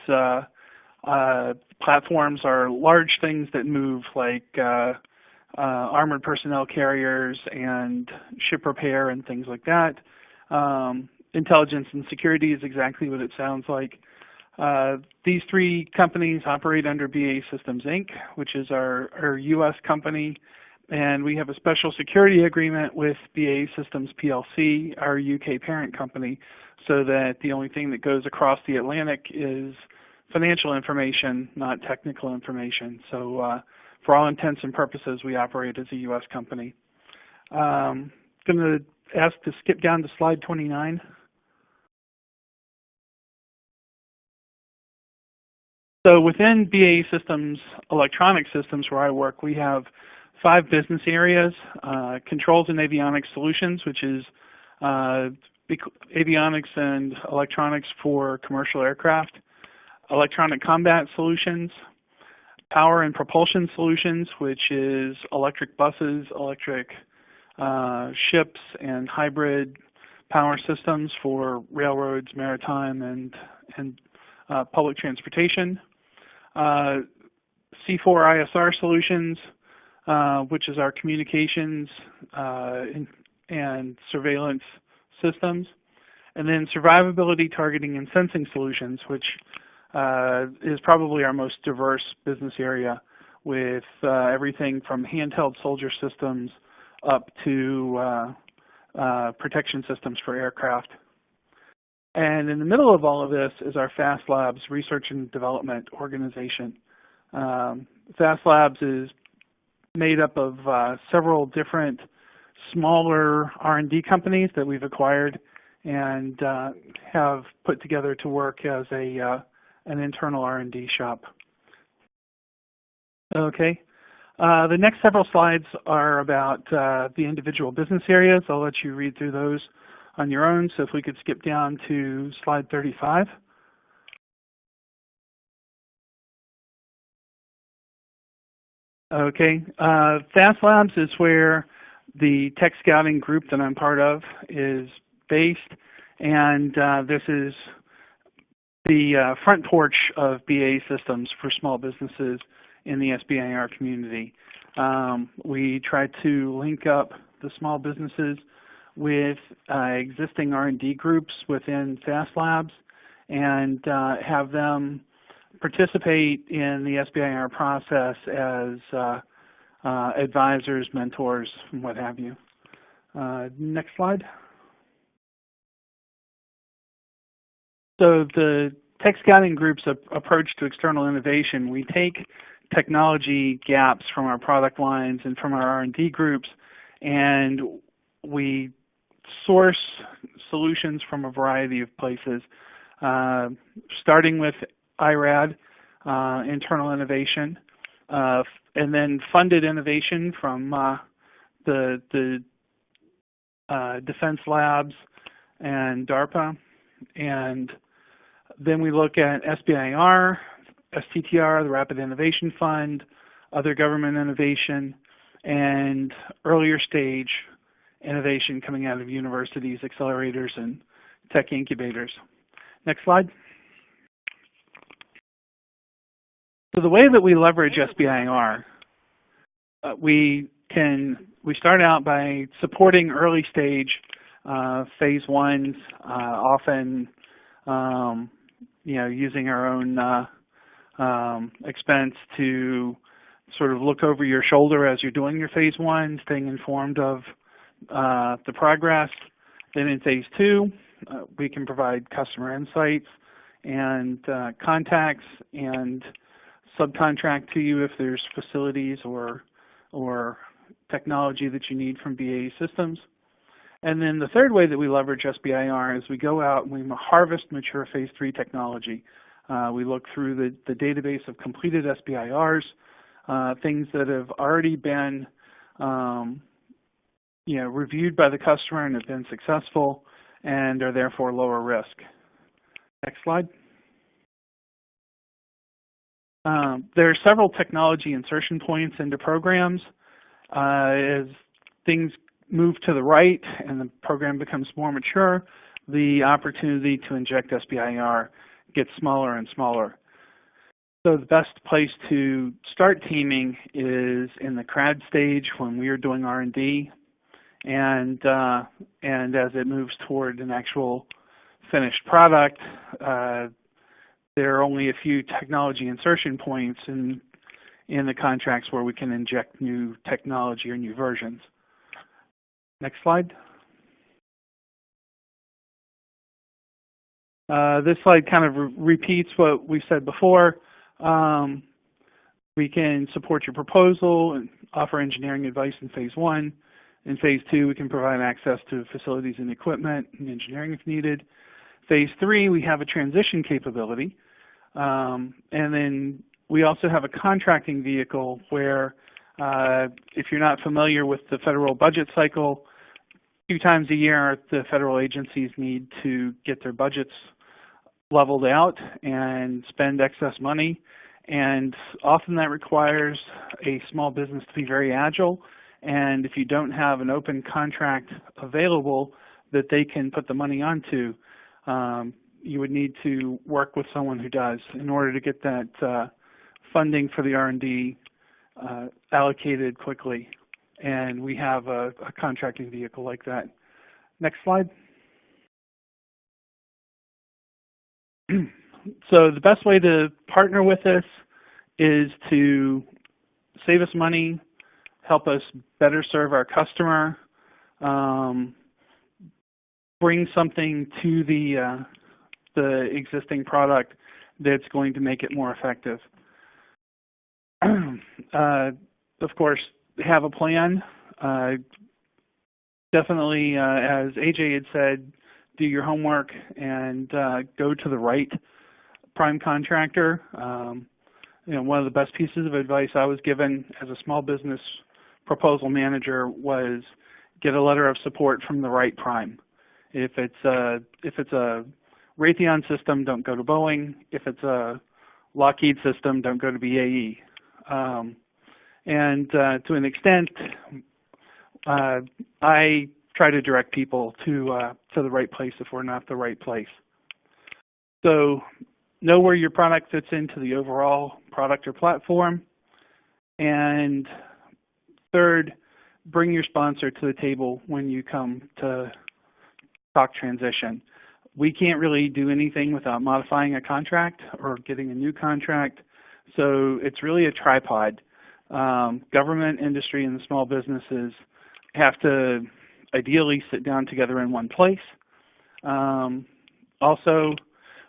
platforms are large things that move, like armored personnel carriers and ship repair and things like that. Intelligence and Security is exactly what it sounds like. These 3 companies operate under BAE Systems Inc., which is our U.S. company, and we have a special security agreement with BAE Systems PLC, our UK parent company, so that the only thing that goes across the Atlantic is financial information, not technical information. So for all intents and purposes, we operate as a U.S. company. I'm going to ask to skip down to slide 29. So within BAE Systems Electronic Systems, where I work, we have 5 business areas: Controls and Avionics Solutions, which is avionics and electronics for commercial aircraft; Electronic Combat Solutions; Power and Propulsion Solutions, which is electric buses, electric ships, and hybrid power systems for railroads, maritime, and public transportation; C4ISR Solutions, which is our communications and surveillance systems; and then Survivability, Targeting, and Sensing Solutions, which is probably our most diverse business area, with everything from handheld soldier systems up to protection systems for aircraft. And in the middle of all of this is our FAST Labs Research and Development Organization. FAST Labs is made up of several different smaller R&D companies that we've acquired and have put together to work as an internal R&D shop. Okay. The next several slides are about the individual business areas. I'll let you read through those on your own. So if we could skip down to slide 35. Okay. FAST Labs is where the tech scouting group that I'm part of is based, and this is the front porch of BAE Systems for small businesses in the SBIR community. We try to link up the small businesses with existing R&D groups within FAST Labs and have them participate in the SBIR process as advisors, mentors, and what have you. Next slide. So the tech scouting group's approach to external innovation, we take technology gaps from our product lines and from our R&D groups, and we source solutions from a variety of places, starting with IRAD, internal innovation, and then funded innovation from the Defense Labs and DARPA. And then we look at SBIR, STTR, the Rapid Innovation Fund, other government innovation, and earlier stage innovation coming out of universities, accelerators, and tech incubators. Next slide. So the way that we leverage SBIR, we start out by supporting early stage phase ones, often using our own expense to sort of look over your shoulder as you're doing your phase one, staying informed of the progress. Then in phase two, We can provide customer insights and contacts and subcontract to you if there's facilities or technology that you need from BAE Systems. And then the third way that we leverage SBIR is we go out and we harvest mature Phase 3 technology. We look through the database of completed SBIRs, things that have already been reviewed by the customer and have been successful and are therefore lower risk. Next slide. There are several technology insertion points into programs. As things move to the right and the program becomes more mature, the opportunity to inject SBIR gets smaller and smaller. So the best place to start teaming is in the CRAD stage when we are doing R&D, and as it moves toward an actual finished product, there are only a few technology insertion points in the contracts where we can inject new technology or new versions. Next slide. This slide kind of repeats what we said before. We can support your proposal and offer engineering advice in Phase 1. In Phase 2, we can provide access to facilities and equipment and engineering if needed. Phase 3, we have a transition capability. And then we also have a contracting vehicle where, if you're not familiar with the federal budget cycle, 2 times a year the federal agencies need to get their budgets leveled out and spend excess money. And often that requires a small business to be very agile. And if you don't have an open contract available that they can put the money onto, you would need to work with someone who does in order to get that funding for the R&D allocated quickly. And we have a contracting vehicle like that. Next slide. So the best way to partner with us is to save us money, help us better serve our customer, bring something to the existing product that's going to make it more effective. Of course, have a plan. Definitely, as AJ had said, do your homework and go to the right prime contractor. One of the best pieces of advice I was given as a small business proposal manager was get a letter of support from the right prime. If it's a Raytheon system, don't go to Boeing. If it's a Lockheed system, don't go to BAE. And to an extent, I try to direct people to the right place if we're not the right place. So know where your product fits into the overall product or platform. And third, bring your sponsor to the table when you come to talk transition. We can't really do anything without modifying a contract or getting a new contract. So it's really a tripod. Government, industry, and the small businesses have to ideally sit down together in one place. Also,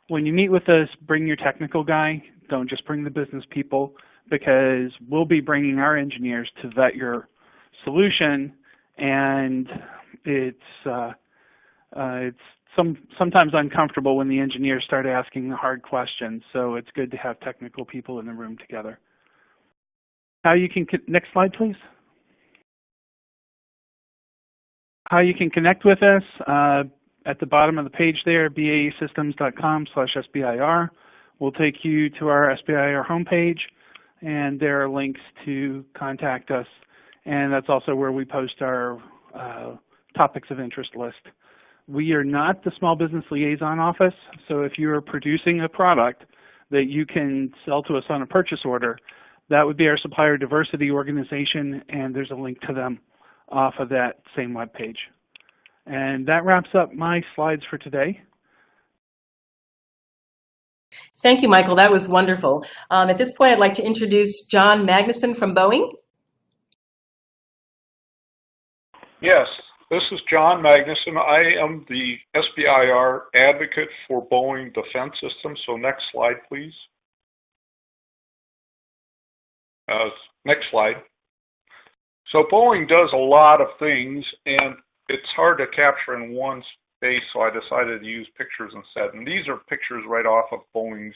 when you meet with us, bring your technical guy. Don't just bring the business people, because we'll be bringing our engineers to vet your solution, and it's sometimes uncomfortable when the engineers start asking the hard questions. So it's good to have technical people in the room together. How you can next slide, please. How you can connect with us, at the bottom of the page there, baesystems.com/SBIR. We'll take you to our SBIR homepage, and there are links to contact us. And that's also where we post our topics of interest list. We are not the small business liaison office, so if you are producing a product that you can sell to us on a purchase order, that would be our supplier diversity organization, and there's a link to them off of that same web page. And that wraps up my slides for today. Thank you, Michael. That was wonderful. At this point, I'd like to introduce John Magnuson from Boeing. Yes, This is John Magnuson. I am the SBIR advocate for Boeing Defense Systems. So next slide, please. Next slide. So Boeing does a lot of things, and it's hard to capture in one space, so I decided to use pictures instead. And these are pictures right off of Boeing's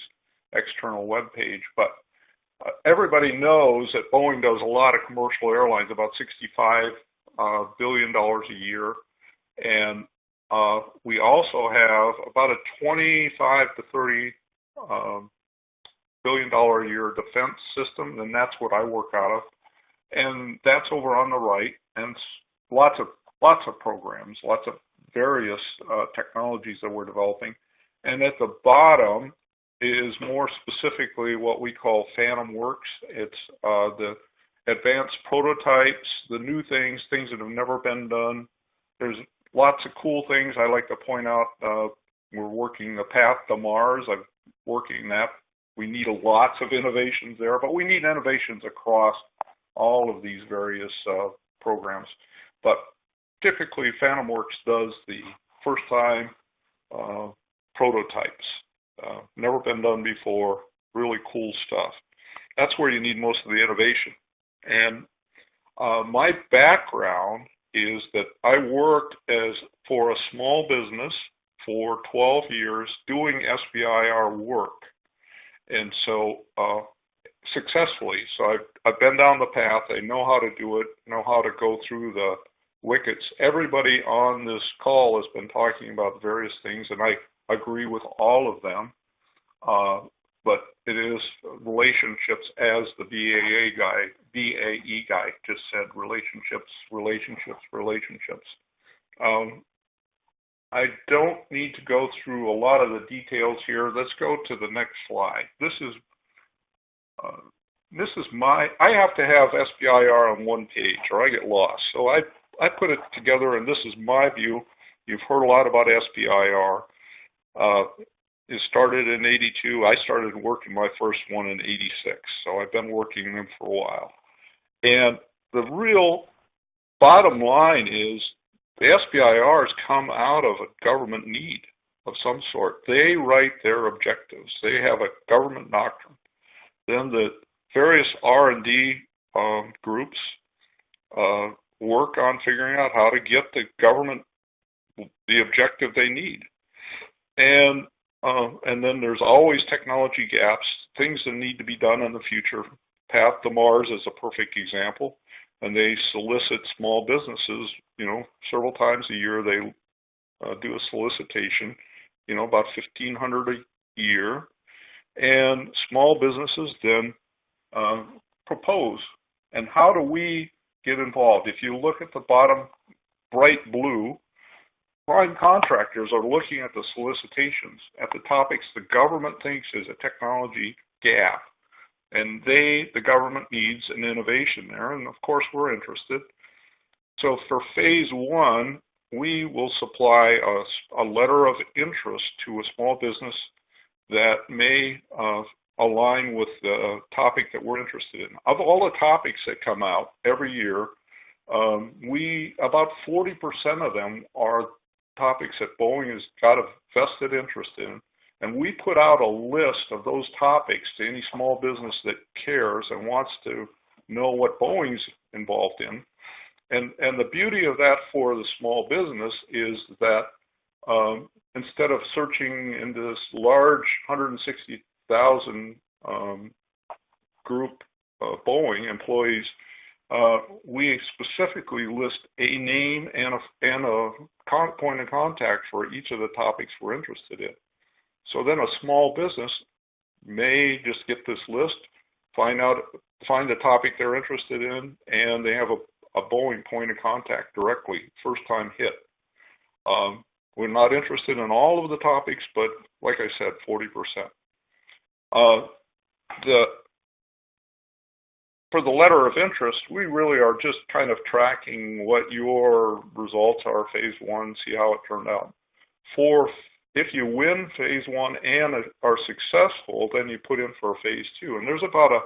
external webpage. But everybody knows that Boeing does a lot of commercial airlines, about $65 billion a year. And we also have about a $25 to $30 billion a year defense system, and that's what I work out of. And that's over on the right, and lots of programs, lots of various technologies that we're developing. And at the bottom is more specifically what we call Phantom Works. It's the advanced prototypes, the new things that have never been done. There's lots of cool things. I like to point out we're working the path to Mars. I'm working that. We need lots of innovations there, but we need innovations across all of these various programs. But typically, Phantom Works does the first time prototypes. Never been done before, really cool stuff. That's where you need most of the innovation. And my background is that I worked for a small business for 12 years doing SBIR work. And so successfully. So I've been down the path. I know how to do it, know how to go through the wickets. Everybody on this call has been talking about various things, and I agree with all of them. But it is relationships, as the BAE guy just said, relationships. I don't need to go through a lot of the details here. Let's go to the next slide. This is I have to have SBIR on one page or I get lost. So I put it together, and this is my view. You've heard a lot about SBIR. It started in '82. I started working my first one in '86. So I've been working them for a while. And the real bottom line is the SBIRs come out of a government need of some sort. They write their objectives. They have a government doctrine. Then the various R&D groups work on figuring out how to get the government the objective they need. And then there's always technology gaps, things that need to be done in the future. Path to Mars is a perfect example. And they solicit small businesses, several times a year. They do a solicitation, about 1,500 a year. And small businesses then propose. And how do we get involved? If you look at the bottom bright blue, Prime Contractors are looking at the solicitations, at the topics the government thinks is a technology gap. And the government needs an innovation there, and of course we're interested. So for phase one, we will supply a letter of interest to a small business that may align with the topic that we're interested in. Of all the topics that come out every year, about 40% of them are topics that Boeing has got a vested interest in. And we put out a list of those topics to any small business that cares and wants to know what Boeing's involved in. And the beauty of that for the small business is that instead of searching in this large 160,000 group of Boeing employees, we specifically list a name and a point of contact for each of the topics we're interested in. So then a small business may just get this list, find the topic they're interested in, and they have a Boeing point of contact directly, first time hit. We're not interested in all of the topics, but like I said, 40%. For the letter of interest, we really are just kind of tracking what your results are, phase one, see how it turned out. If you win phase one and are successful, then you put in for a phase two. And there's about a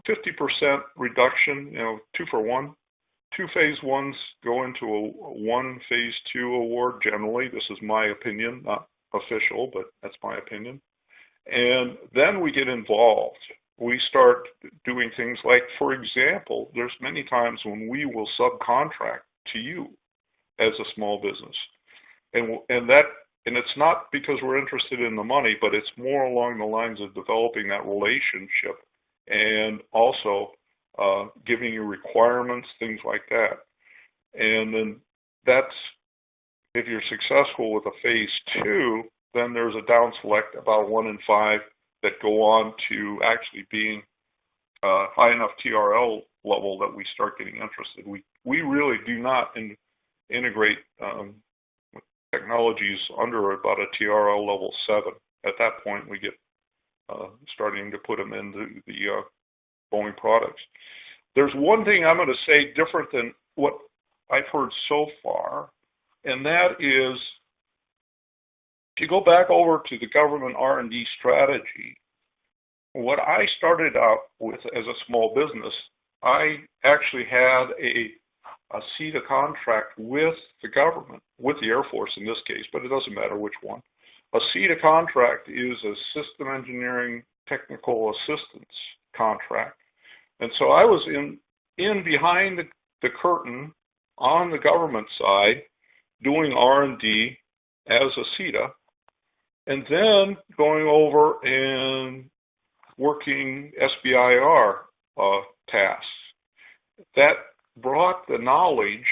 50% reduction, 2 for 1 2 phase ones go into a 1 phase 2 award generally. This is my opinion, not official, but that's my opinion. And then we get involved. We start doing things like, for example, there's many times when we will subcontract to you as a small business. And it's not because we're interested in the money, but it's more along the lines of developing that relationship and also giving you requirements, things like that. And then that's, if you're successful with a phase 2, then there's a down select about 1 in 5 that go on to actually being high enough TRL level that we start getting interested. We really do not integrate technologies under about a TRL level 7. At that point, we get starting to put them into the Boeing products. There's one thing I'm going to say different than what I've heard so far, and that is, if you go back over to the government R&D strategy, what I started out with as a small business, I actually had a CETA contract with the government, with the Air Force in this case, but it doesn't matter which one. A CETA contract is a system engineering technical assistance contract. And so I was in behind the curtain on the government side doing R&D as a CETA, and then going over and working SBIR tasks. That brought the knowledge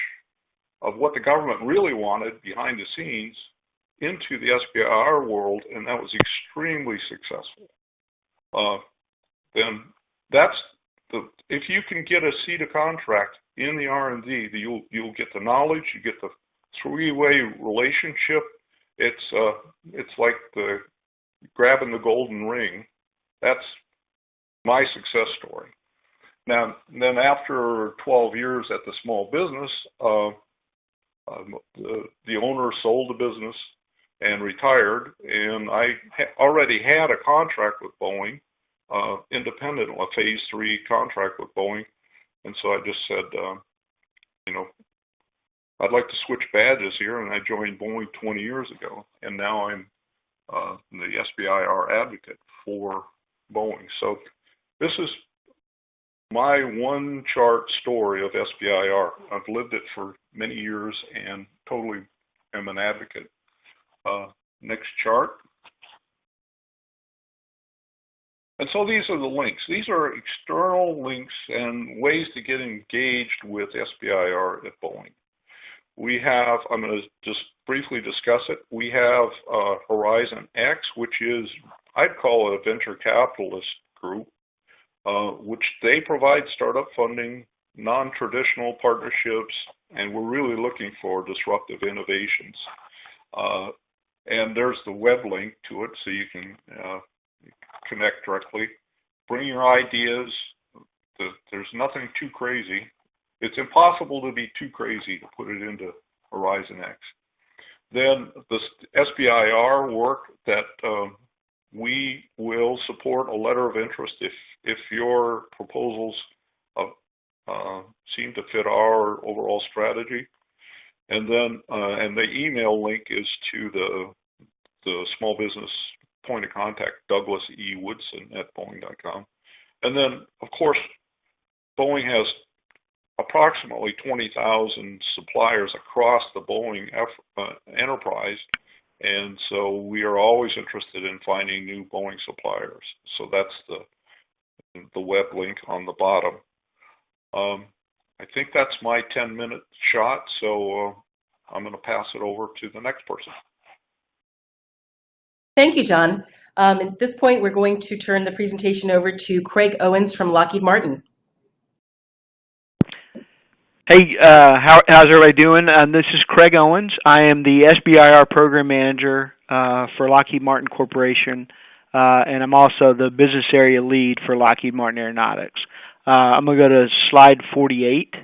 of what the government really wanted behind the scenes into the SBIR world, and that was extremely successful. Then that's if you can get a CETA contract in the R&D, you'll get the knowledge, you get the three-way relationship. It's like the grabbing the golden ring. That's my success story. Now, then after 12 years at the small business, the owner sold the business and retired, and I already had a contract with Boeing, independent, a phase 3 contract with Boeing, and so I just said, I'd like to switch badges here, and I joined Boeing 20 years ago, and now I'm the SBIR advocate for Boeing. So this is my one chart story of SBIR. I've lived it for many years and totally am an advocate. Next chart. And so these are the links. These are external links and ways to get engaged with SBIR at Boeing. We have, I'm going to just briefly discuss it. We have Horizon X, which is, I'd call it a venture capitalist group, which they provide startup funding, non-traditional partnerships, and we're really looking for disruptive innovations. And there's the web link to it, so you can connect directly. Bring your ideas. There's nothing too crazy. It's impossible to be too crazy to put it into Horizon X. Then the SBIR work that we will support a letter of interest if your proposals seem to fit our overall strategy. And then and the email link is to the small business point of contact, Douglas E. Woodson at Boeing.com. And then, of course, Boeing has approximately 20,000 suppliers across the Boeing enterprise, and so we are always interested in finding new Boeing suppliers. So that's the web link on the bottom. I think that's my 10-minute shot, so I'm going to pass it over to the next person. Thank you, John. At this point, we're going to turn the presentation over to Craig Owens from Lockheed Martin. Hey, how's everybody doing? This is Craig Owens. I am the SBIR Program Manager for Lockheed Martin Corporation, and I'm also the Business Area Lead for Lockheed Martin Aeronautics. I'm going to go to slide 48.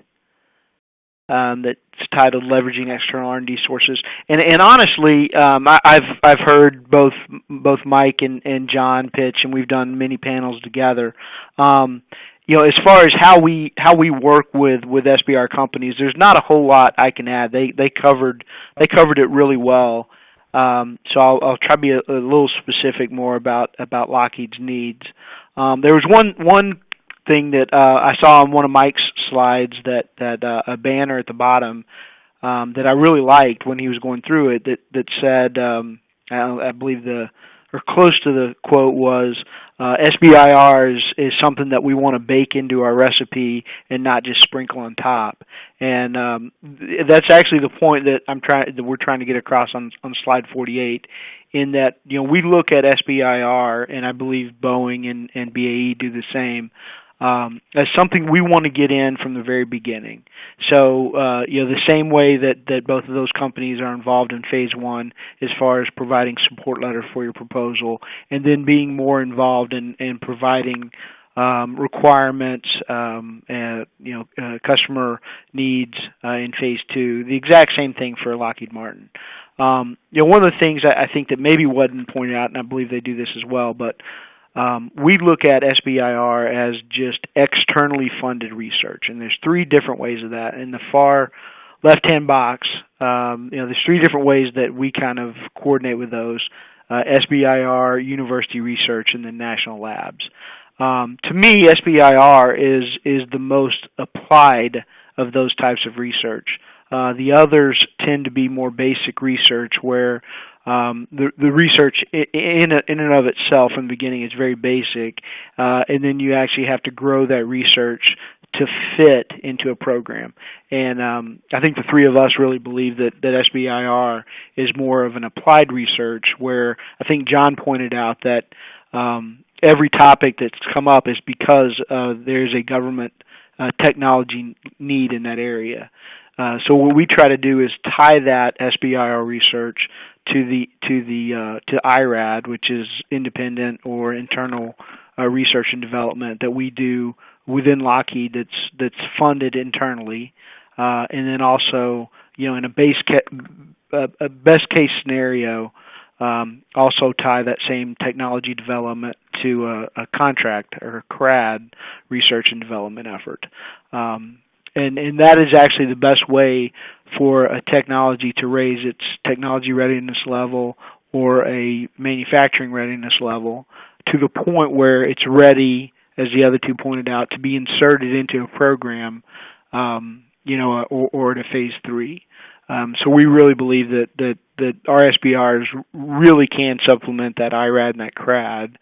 That's titled "Leveraging External R&D Sources." And honestly, I've heard both Mike and John pitch, and we've done many panels together. as far as how we work with SBR companies, there's not a whole lot I can add. They covered it really well. So I'll try to be a little specific more about Lockheed's needs. There was one thing that I saw on one of Mike's slides, that a banner at the bottom that I really liked when he was going through it, that said, I believe close to the quote was, SBIR is something that we want to bake into our recipe and not just sprinkle on top. And that's actually the point that we're trying to get across on slide 48, in that we look at SBIR, and I believe Boeing and BAE do the same, as something we want to get in from the very beginning. So, the same way that both of those companies are involved in phase one as far as providing support letter for your proposal, and then being more involved in providing requirements, customer needs in phase two. The exact same thing for Lockheed Martin. One of the things I think that maybe wasn't pointed out, and I believe they do this as well, but we look at SBIR as just externally funded research, and there's three different ways of that. In the far left-hand box, there's three different ways that we kind of coordinate with those: SBIR, university research, and then national labs. To me, SBIR is the most applied of those types of research. The others tend to be more basic research, where the research in and of itself in the beginning is very basic, and then you actually have to grow that research to fit into a program. And I think the three of us really believe that SBIR is more of an applied research, where I think John pointed out that every topic that's come up is because there's a government technology need in that area. So what we try to do is tie that SBIR research to IRAD, which is independent or internal research and development that we do within Lockheed that's funded internally, and then also in a best case scenario, also tie that same technology development to a contract or a CRAD, research and development effort. And that is actually the best way for a technology to raise its technology readiness level or a manufacturing readiness level to the point where it's ready, as the other two pointed out, to be inserted into a program, or to phase three. So we really believe that our SBRs really can supplement that IRAD and that CRAD.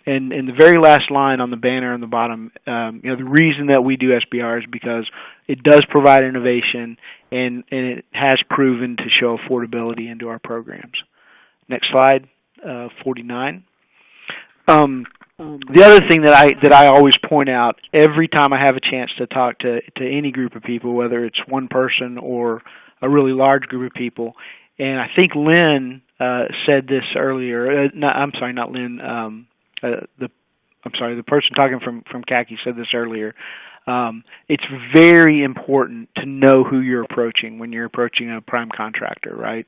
And in the very last line on the banner on the bottom, the reason that we do SBR is because it does provide innovation, and it has proven to show affordability into our programs. Next slide, 49. The other thing that I always point out every time I have a chance to talk to any group of people, whether it's one person or a really large group of people, and I think Lynn said this earlier. Not Lynn. The person talking from CACI said this earlier. It's very important to know who you're approaching when you're approaching a prime contractor, right?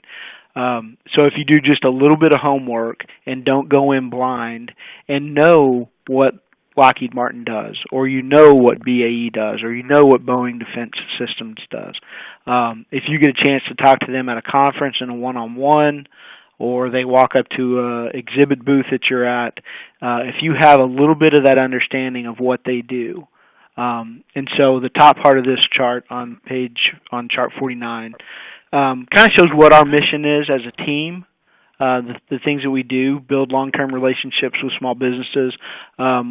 So if you do just a little bit of homework and don't go in blind and know what Lockheed Martin does, or what BAE does, or what Boeing Defense Systems does, if you get a chance to talk to them at a conference in a one-on-one, or they walk up to a exhibit booth that you're at, if you have a little bit of that understanding of what they do. And so the top part of this chart on chart 49 kind of shows what our mission is as a team, the things that we do: build long-term relationships with small businesses.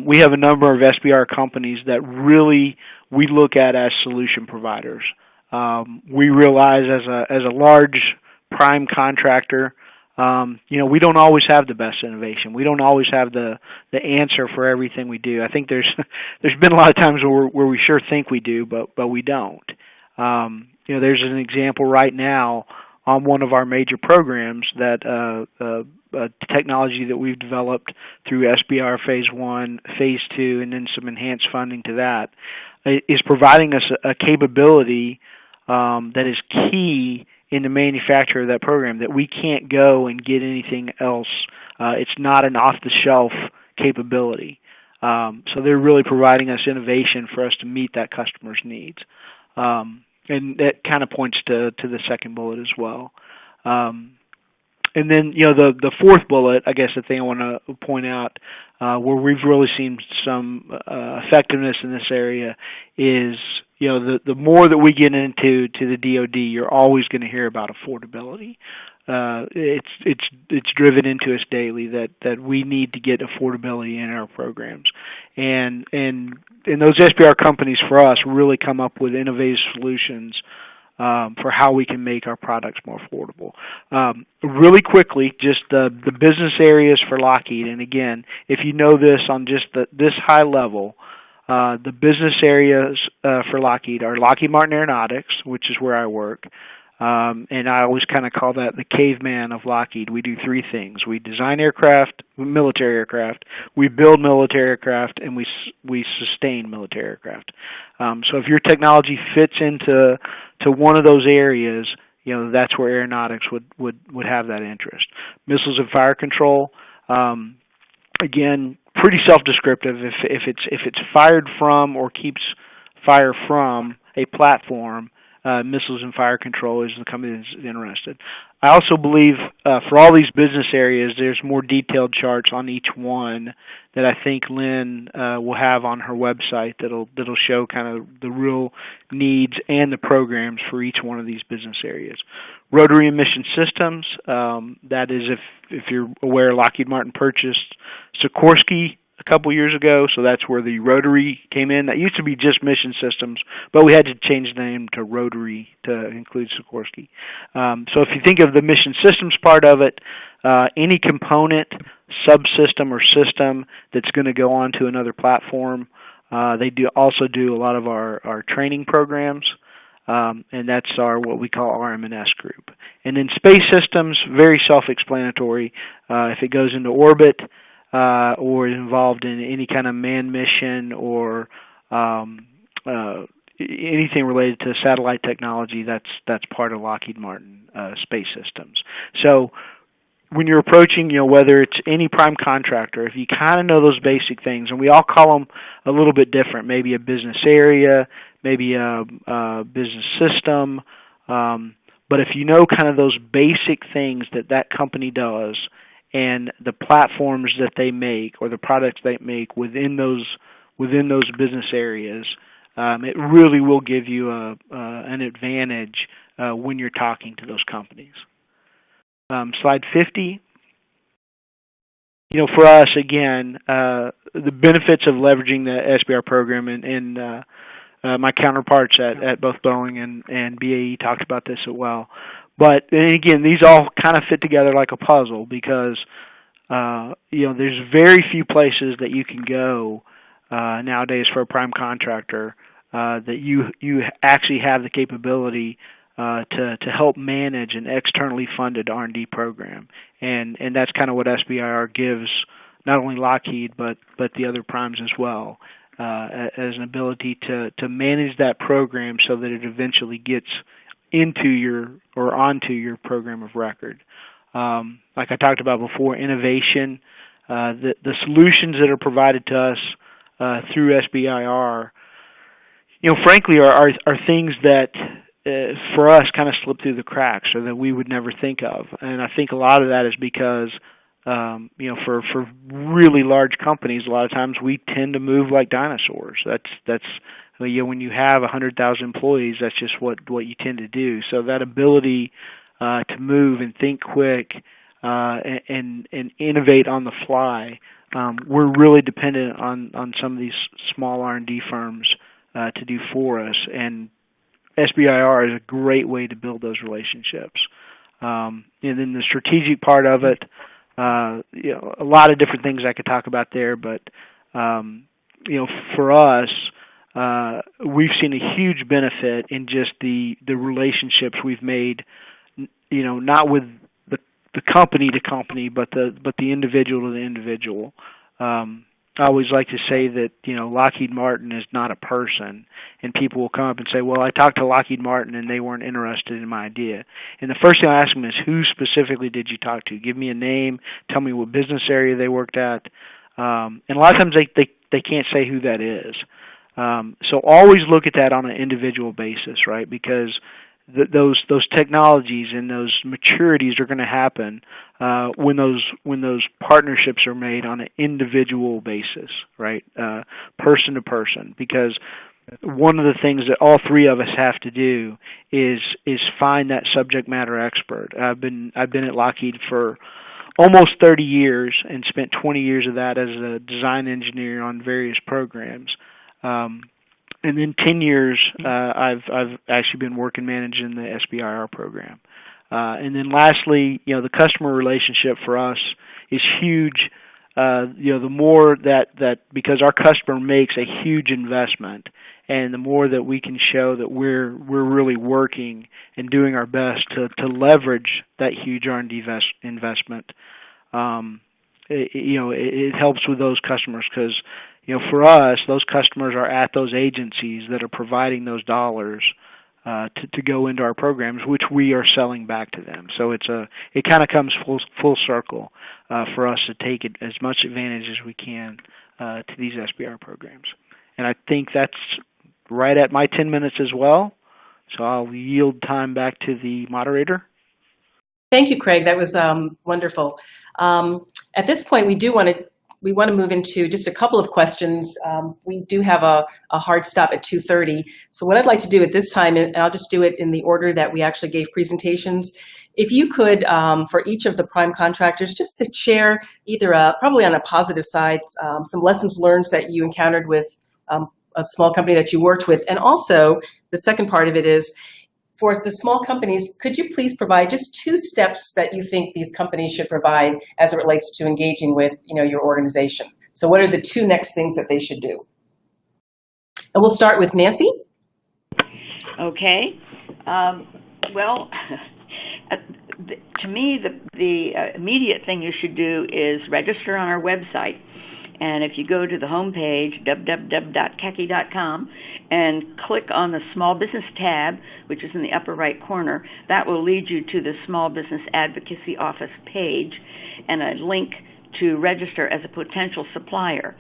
We have a number of SBR companies that really we look at as solution providers. We realize as a large prime contractor, we don't always have the best innovation. We don't always have the answer for everything we do. I think there's been a lot of times where we sure think we do, but we don't. There's an example right now on one of our major programs that technology that we've developed through SBR Phase 1, Phase 2, and then some enhanced funding to that, is providing us a capability that is key in the manufacture of that program, that we can't go and get anything else. It's not an off-the-shelf capability. So they're really providing us innovation for us to meet that customer's needs. And that kind of points to the second bullet as well. And then, the fourth bullet, I guess the thing I want to point out, where we've really seen some effectiveness in this area is, the more that we get into the DoD, you're always going to hear about affordability. It's driven into us daily that we need to get affordability in our programs, and those SBR companies for us really come up with innovative solutions for how we can make our products more affordable. Really quickly, just the business areas for Lockheed, and again, if you know this on just this high level, the business areas for Lockheed are Lockheed Martin Aeronautics, which is where I work, and I always kind of call that the caveman of Lockheed. We do three things. We design aircraft, military aircraft, we build military aircraft, and we sustain military aircraft. So if your technology fits into one of those areas, that's where aeronautics would have that interest. Missiles and fire control, again, pretty self-descriptive. If it's fired from or keeps fire from a platform, Missiles and Fire Control is the company that's interested. I also believe for all these business areas, there's more detailed charts on each one that I think Lynn will have on her website that'll show kind of the real needs and the programs for each one of these business areas. Rotary and Mission Systems, that is if you're aware, Lockheed Martin purchased Sikorsky a couple years ago, so that's where the Rotary came in. That used to be just Mission Systems, but we had to change the name to Rotary to include Sikorsky. So if you think of the Mission Systems part of it, any component, subsystem, or system that's going to go on to another platform, they also do a lot of our training programs, and that's what we call RM&S group. And then space systems, very self-explanatory. If it goes into orbit, or is involved in any kind of manned mission or anything related to satellite technology, that's part of Lockheed Martin Space Systems. So when you're approaching, whether it's any prime contractor, if you kind of know those basic things, and we all call them a little bit different, maybe a business area, maybe a business system, but if you know kind of those basic things that company does, and the platforms that they make or the products they make within those business areas, it really will give you an advantage when you're talking to those companies. Slide 50. For us, again, the benefits of leveraging the SBR program, and my counterparts at both Boeing and BAE talked about this as well. But and again, these all kind of fit together like a puzzle because there's very few places that you can go nowadays for a prime contractor that you actually have the capability to help manage an externally funded R&D program, and that's kind of what SBIR gives not only Lockheed but the other primes as well, as an ability to manage that program so that it eventually gets into onto your program of record. Like I talked about before, innovation, the solutions that are provided to us through SBIR, frankly, are things that for us kind of slip through the cracks or that we would never think of. And I think a lot of that is because for really large companies, a lot of times we tend to move like dinosaurs. That's when you have 100,000 employees, that's just what you tend to do. So that ability to move and think quick and innovate on the fly, we're really dependent on some of these small R&D firms to do for us. And SBIR is a great way to build those relationships. And then the strategic part of it, a lot of different things I could talk about there, but for us, we've seen a huge benefit in just the relationships we've made, not with the company to company, but the individual to the individual. I always like to say that, Lockheed Martin is not a person, and people will come up and say, well, I talked to Lockheed Martin and they weren't interested in my idea. And the first thing I ask them is, who specifically did you talk to? Give me a name, tell me what business area they worked at. And a lot of times they can't say who that is. So always look at that on an individual basis, right? Because those technologies and those maturities are going to happen when those partnerships are made on an individual basis, right? Person to person. Because one of the things that all three of us have to do is find that subject matter expert. I've been at Lockheed for almost 30 years and spent 20 years of that as a design engineer on various programs. And then 10 years, I've actually been working managing the SBIR program. And then lastly, the customer relationship for us is huge. The more that because our customer makes a huge investment, and the more that we can show that we're really working and doing our best to leverage that huge R&D investment, it helps with those customers because, for us, those customers are at those agencies that are providing those dollars to go into our programs, which we are selling back to them. So it kind of comes full circle for us to take as much advantage as we can to these SBR programs. And I think that's right at my 10 minutes as well. So I'll yield time back to the moderator. Thank you, Craig. That was wonderful. At this point, we want to move into just a couple of questions. We do have a hard stop at 2:30. So what I'd like to do at this time, and I'll just do it in the order that we actually gave presentations, if you could, for each of the prime contractors, just to share either probably on a positive side, some lessons learned that you encountered with a small company that you worked with. And also, the second part of it is, for the small companies, could you please provide just 2 steps that you think these companies should provide as it relates to engaging with your organization? So what are the 2 next things that they should do? And we'll start with Nancy. Okay. Well, to me, the immediate thing you should do is register on our website. And if you go to the homepage, www.khaki.com, and click on the Small Business tab, which is in the upper right corner, that will lead you to the Small Business Advocacy Office page and a link to register as a potential supplier.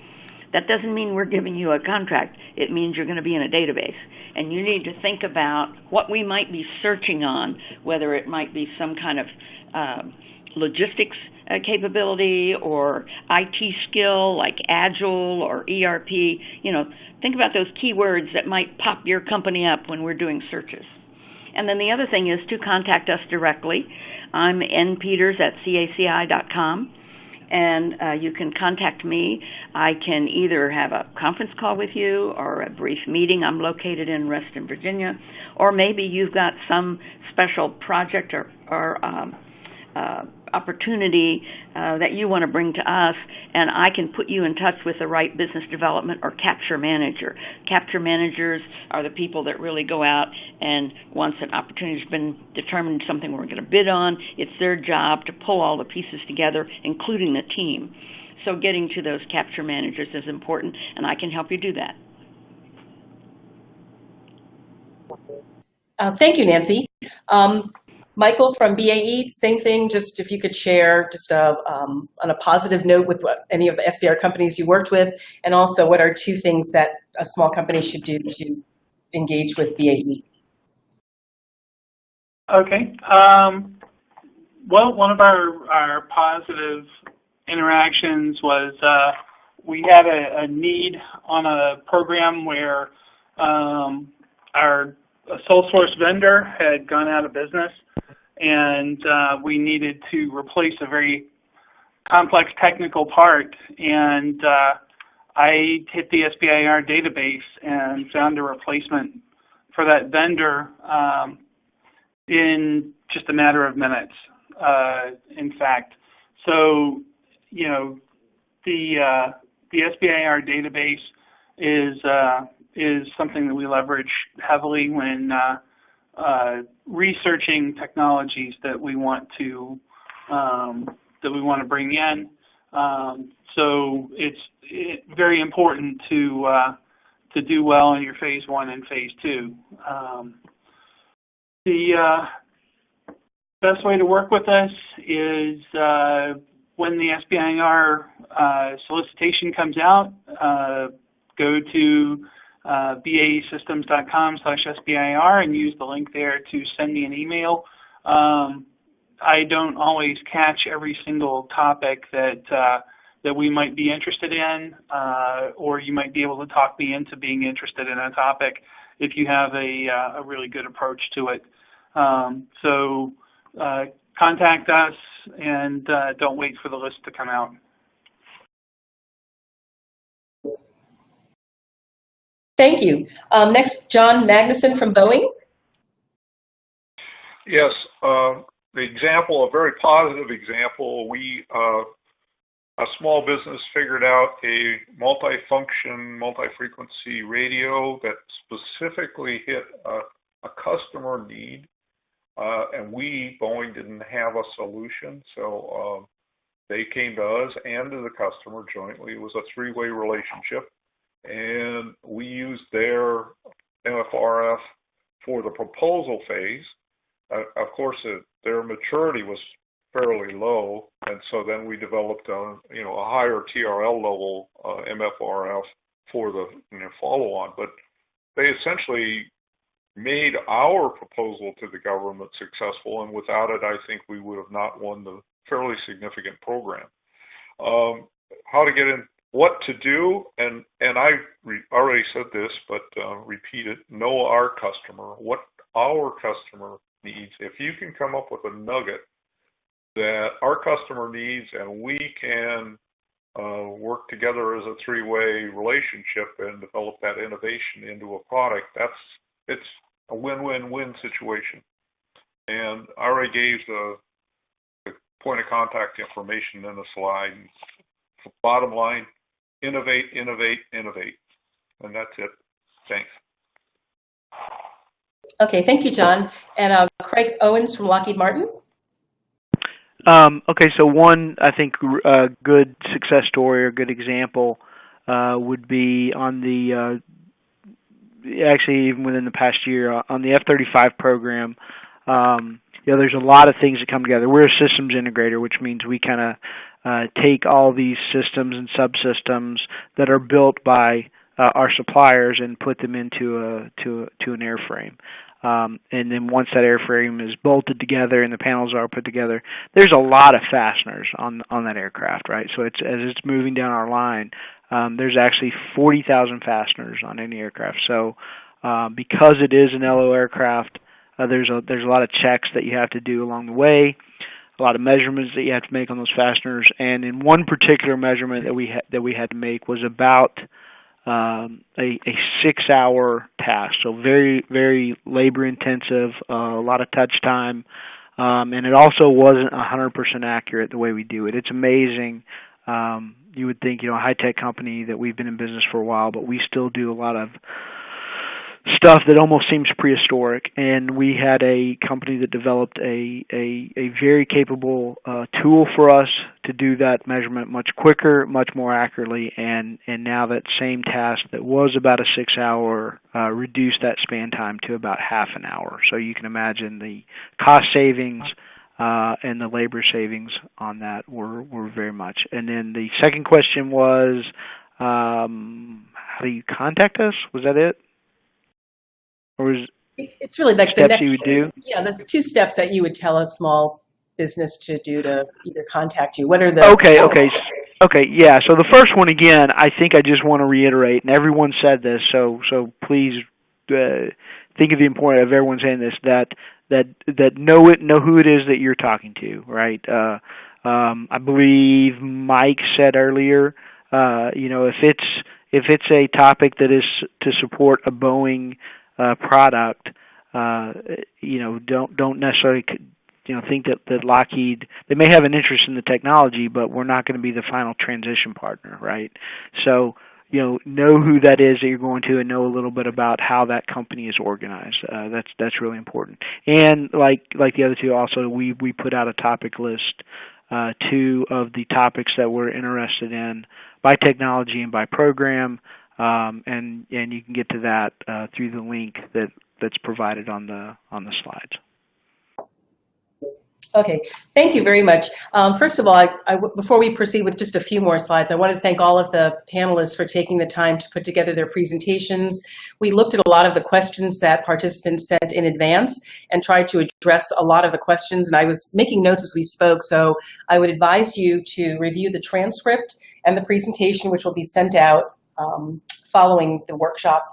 That doesn't mean we're giving you a contract. It means you're going to be in a database. And you need to think about what we might be searching on, whether it might be some kind of logistics capability or IT skill like Agile or ERP. Think about those keywords that might pop your company up when we're doing searches. And then the other thing is to contact us directly. I'm npeters@caci.com, and you can contact me. I can either have a conference call with you or a brief meeting. I'm located in Reston, Virginia, or maybe you've got some special project or opportunity that you want to bring to us, and I can put you in touch with the right business development or capture manager. Capture managers are the people that really go out, and once an opportunity's been determined, something we're going to bid on, it's their job to pull all the pieces together, including the team. So getting to those capture managers is important, and I can help you do that. Thank you, Nancy. Michael from BAE, same thing, just if you could share just on a positive note with any of the SBR companies you worked with, and also what are 2 things that a small company should do to engage with BAE? Okay. Well, one of our positive interactions was we had a need on a program where our sole source vendor had gone out of business, and we needed to replace a very complex technical part. And I hit the SBIR database and found a replacement for that vendor in just a matter of minutes, in fact. So, the SBIR database is something that we leverage heavily when researching technologies that we want to bring in. So it's very important to do well in your phase 1 and phase 2. The best way to work with us is when the SBIR solicitation comes out, go to basystems.com/SBIR and use the link there to send me an email. I don't always catch every single topic that we might be interested in, or you might be able to talk me into being interested in a topic if you have a really good approach to it. So contact us and don't wait for the list to come out. Thank you. Next, John Magnuson from Boeing. Yes, the example, a very positive example, a small business figured out a multi-function, multi-frequency radio that specifically hit a customer need, and Boeing, didn't have a solution, so they came to us and to the customer jointly. It was a three-way relationship, and we used their MFRF for the proposal phase. Of course, their maturity was fairly low, and so then we developed a higher TRL level MFRF for the follow-on. But they essentially made our proposal to the government successful, and without it, I think we would have not won the fairly significant program. How to get in, what to do, and I already said this, but repeat it: know our customer, what our customer needs. If you can come up with a nugget that our customer needs, and we can work together as a three-way relationship and develop that innovation into a product, it's a win-win-win situation. And I already gave the point of contact information in the slide. Bottom line, innovate, innovate, innovate. And that's it. Thanks. Okay, thank you, John. And Craig Owens from Lockheed Martin. Okay, so one, I think, good success story or good example would be on the, actually even within the past year, on the F-35 program. There's a lot of things that come together. We're a systems integrator, which means we kind of take all these systems and subsystems that are built by our suppliers and put them into an airframe. And then once that airframe is bolted together and the panels are put together, there's a lot of fasteners on that aircraft, right? So as it's moving down our line, there's actually 40,000 fasteners on any aircraft. So because it is an LO aircraft, there's a lot of checks that you have to do along the way, a lot of measurements that you have to make on those fasteners. And in one particular measurement that we had to make was about a 6-hour task, so very, very labor intensive, a lot of touch time, and it also wasn't 100% accurate the way we do it. It's amazing. You would think, a high-tech company that we've been in business for a while, but we still do a lot of stuff that almost seems prehistoric. And we had a company that developed a very capable tool for us to do that measurement much quicker, much more accurately, and now that same task that was about a 6-hour reduced that span time to about half an hour. So you can imagine the cost savings and the labor savings on that were very much. And then the second question was, how do you contact us? Was that it? Or is it's really like the next, you would do? Yeah, there's 2 steps that you would tell a small business to do to either contact you. What are the... Okay, yeah. So the first one, again, I think I just want to reiterate, and everyone said this, so please think of the importance of everyone saying this, that know who it is that you're talking to, right? I believe Mike said earlier, if it's a topic that is to support a Boeing product, don't necessarily think that Lockheed, they may have an interest in the technology, but we're not going to be the final transition partner, right? So know who that is that you're going to, and know a little bit about how that company is organized. That's really important. And like the other 2, also we put out a topic list, 2 of the topics that we're interested in by technology and by program. And you can get to that through the link that's provided on the slides. Okay, thank you very much. First of all, before we proceed with just a few more slides, I want to thank all of the panelists for taking the time to put together their presentations. We looked at a lot of the questions that participants sent in advance and tried to address a lot of the questions, and I was making notes as we spoke, so I would advise you to review the transcript and the presentation, which will be sent out following the workshop,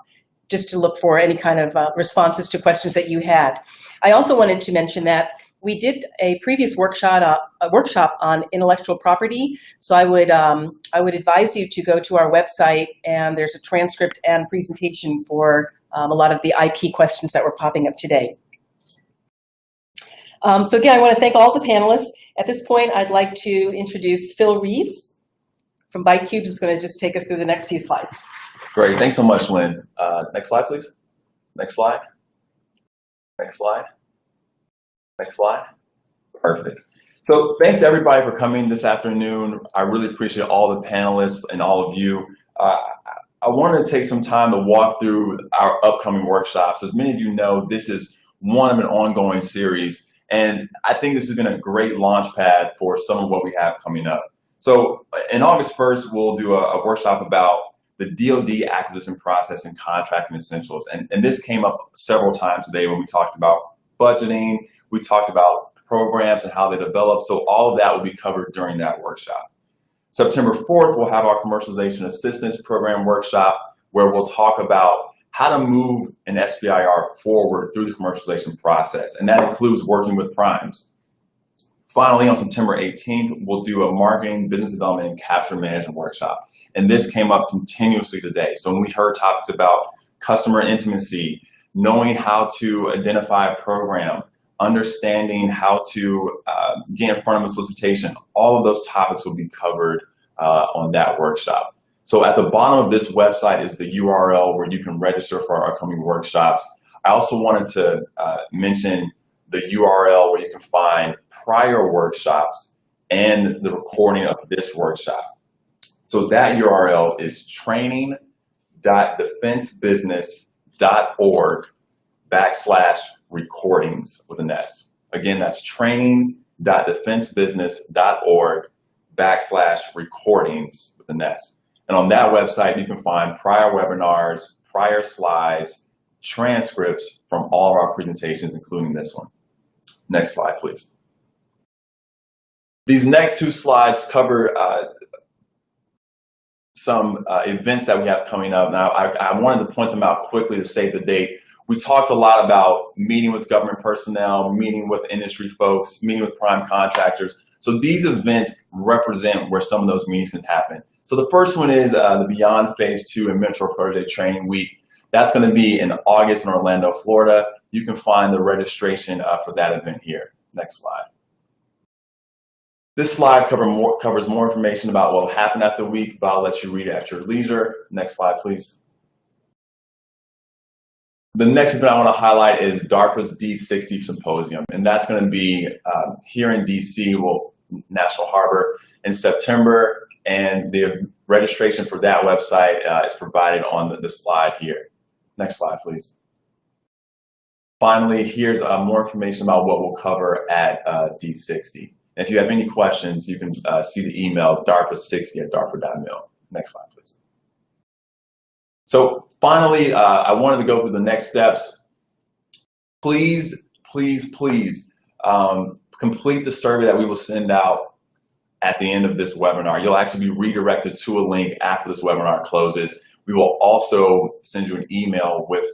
just to look for any kind of responses to questions that you had. I also wanted to mention that we did a previous workshop on intellectual property, so I would advise you to go to our website, and there's a transcript and presentation for a lot of the IP questions that were popping up today. So again, I want to thank all the panelists. At this point, I'd like to introduce Phil Reeves from ByteCube, who's going to just take us through the next few slides. Great, thanks so much, Lynn. Next slide, please. Next slide. Next slide. Next slide. Perfect. So thanks everybody for coming this afternoon. I really appreciate all the panelists and all of you. I wanted to take some time to walk through our upcoming workshops. As many of you know, this is one of an ongoing series, and I think this has been a great launch pad for some of what we have coming up. So in August 1st, we'll do a workshop about the DoD acquisition process and contracting essentials. And this came up several times today when we talked about budgeting, we talked about programs and how they develop. So all of that will be covered during that workshop. September 4th, we'll have our commercialization assistance program workshop, where we'll talk about how to move an SBIR forward through the commercialization process. And that includes working with primes. Finally, on September 18th, we'll do a marketing, business development, and capture management workshop. And this came up continuously today. So when we heard topics about customer intimacy, knowing how to identify a program, understanding how to get in front of a solicitation, all of those topics will be covered on that workshop. So at the bottom of this website is the URL where you can register for our upcoming workshops. I also wanted to mention the URL where you can find prior workshops and the recording of this workshop. So that URL is training.defensebusiness.org/recordings with an S. Again, that's training.defensebusiness.org/recordings with an S. And on that website, you can find prior webinars, prior slides, transcripts from all of our presentations, including this one. Next slide, please. These next two slides cover some events that we have coming up. Now, I wanted to point them out quickly to save the date. We talked a lot about meeting with government personnel, meeting with industry folks, meeting with prime contractors. So these events represent where some of those meetings can happen. So the first one is the Beyond Phase 2 and Mentor Protege Training Week. That's going to be in August in Orlando, Florida. You can find the registration for that event here. Next slide. This slide covers more information about what will happen after the week, but I'll let you read it at your leisure. Next slide, please. The next event I want to highlight is DARPA's D60 Symposium, and that's going to be here in DC, National Harbor, in September, and the registration for that website is provided on the slide here. Next slide, please. Finally, here's more information about what we'll cover at D60. And if you have any questions, you can see the email darpa60@darpa.mil. Next slide, please. So finally, I wanted to go through the next steps. Please, please, please complete the survey that we will send out at the end of this webinar. You'll actually be redirected to a link after this webinar closes. We will also send you an email with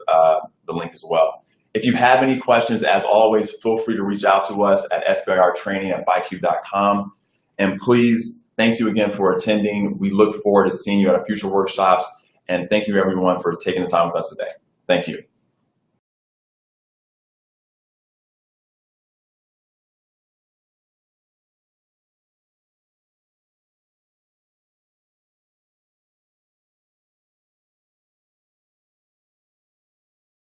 the link as well. If you have any questions, as always, feel free to reach out to us at sbirtraining@bytecube.com. And please, thank you again for attending. We look forward to seeing you at our future workshops. And thank you, everyone, for taking the time with us today. Thank you.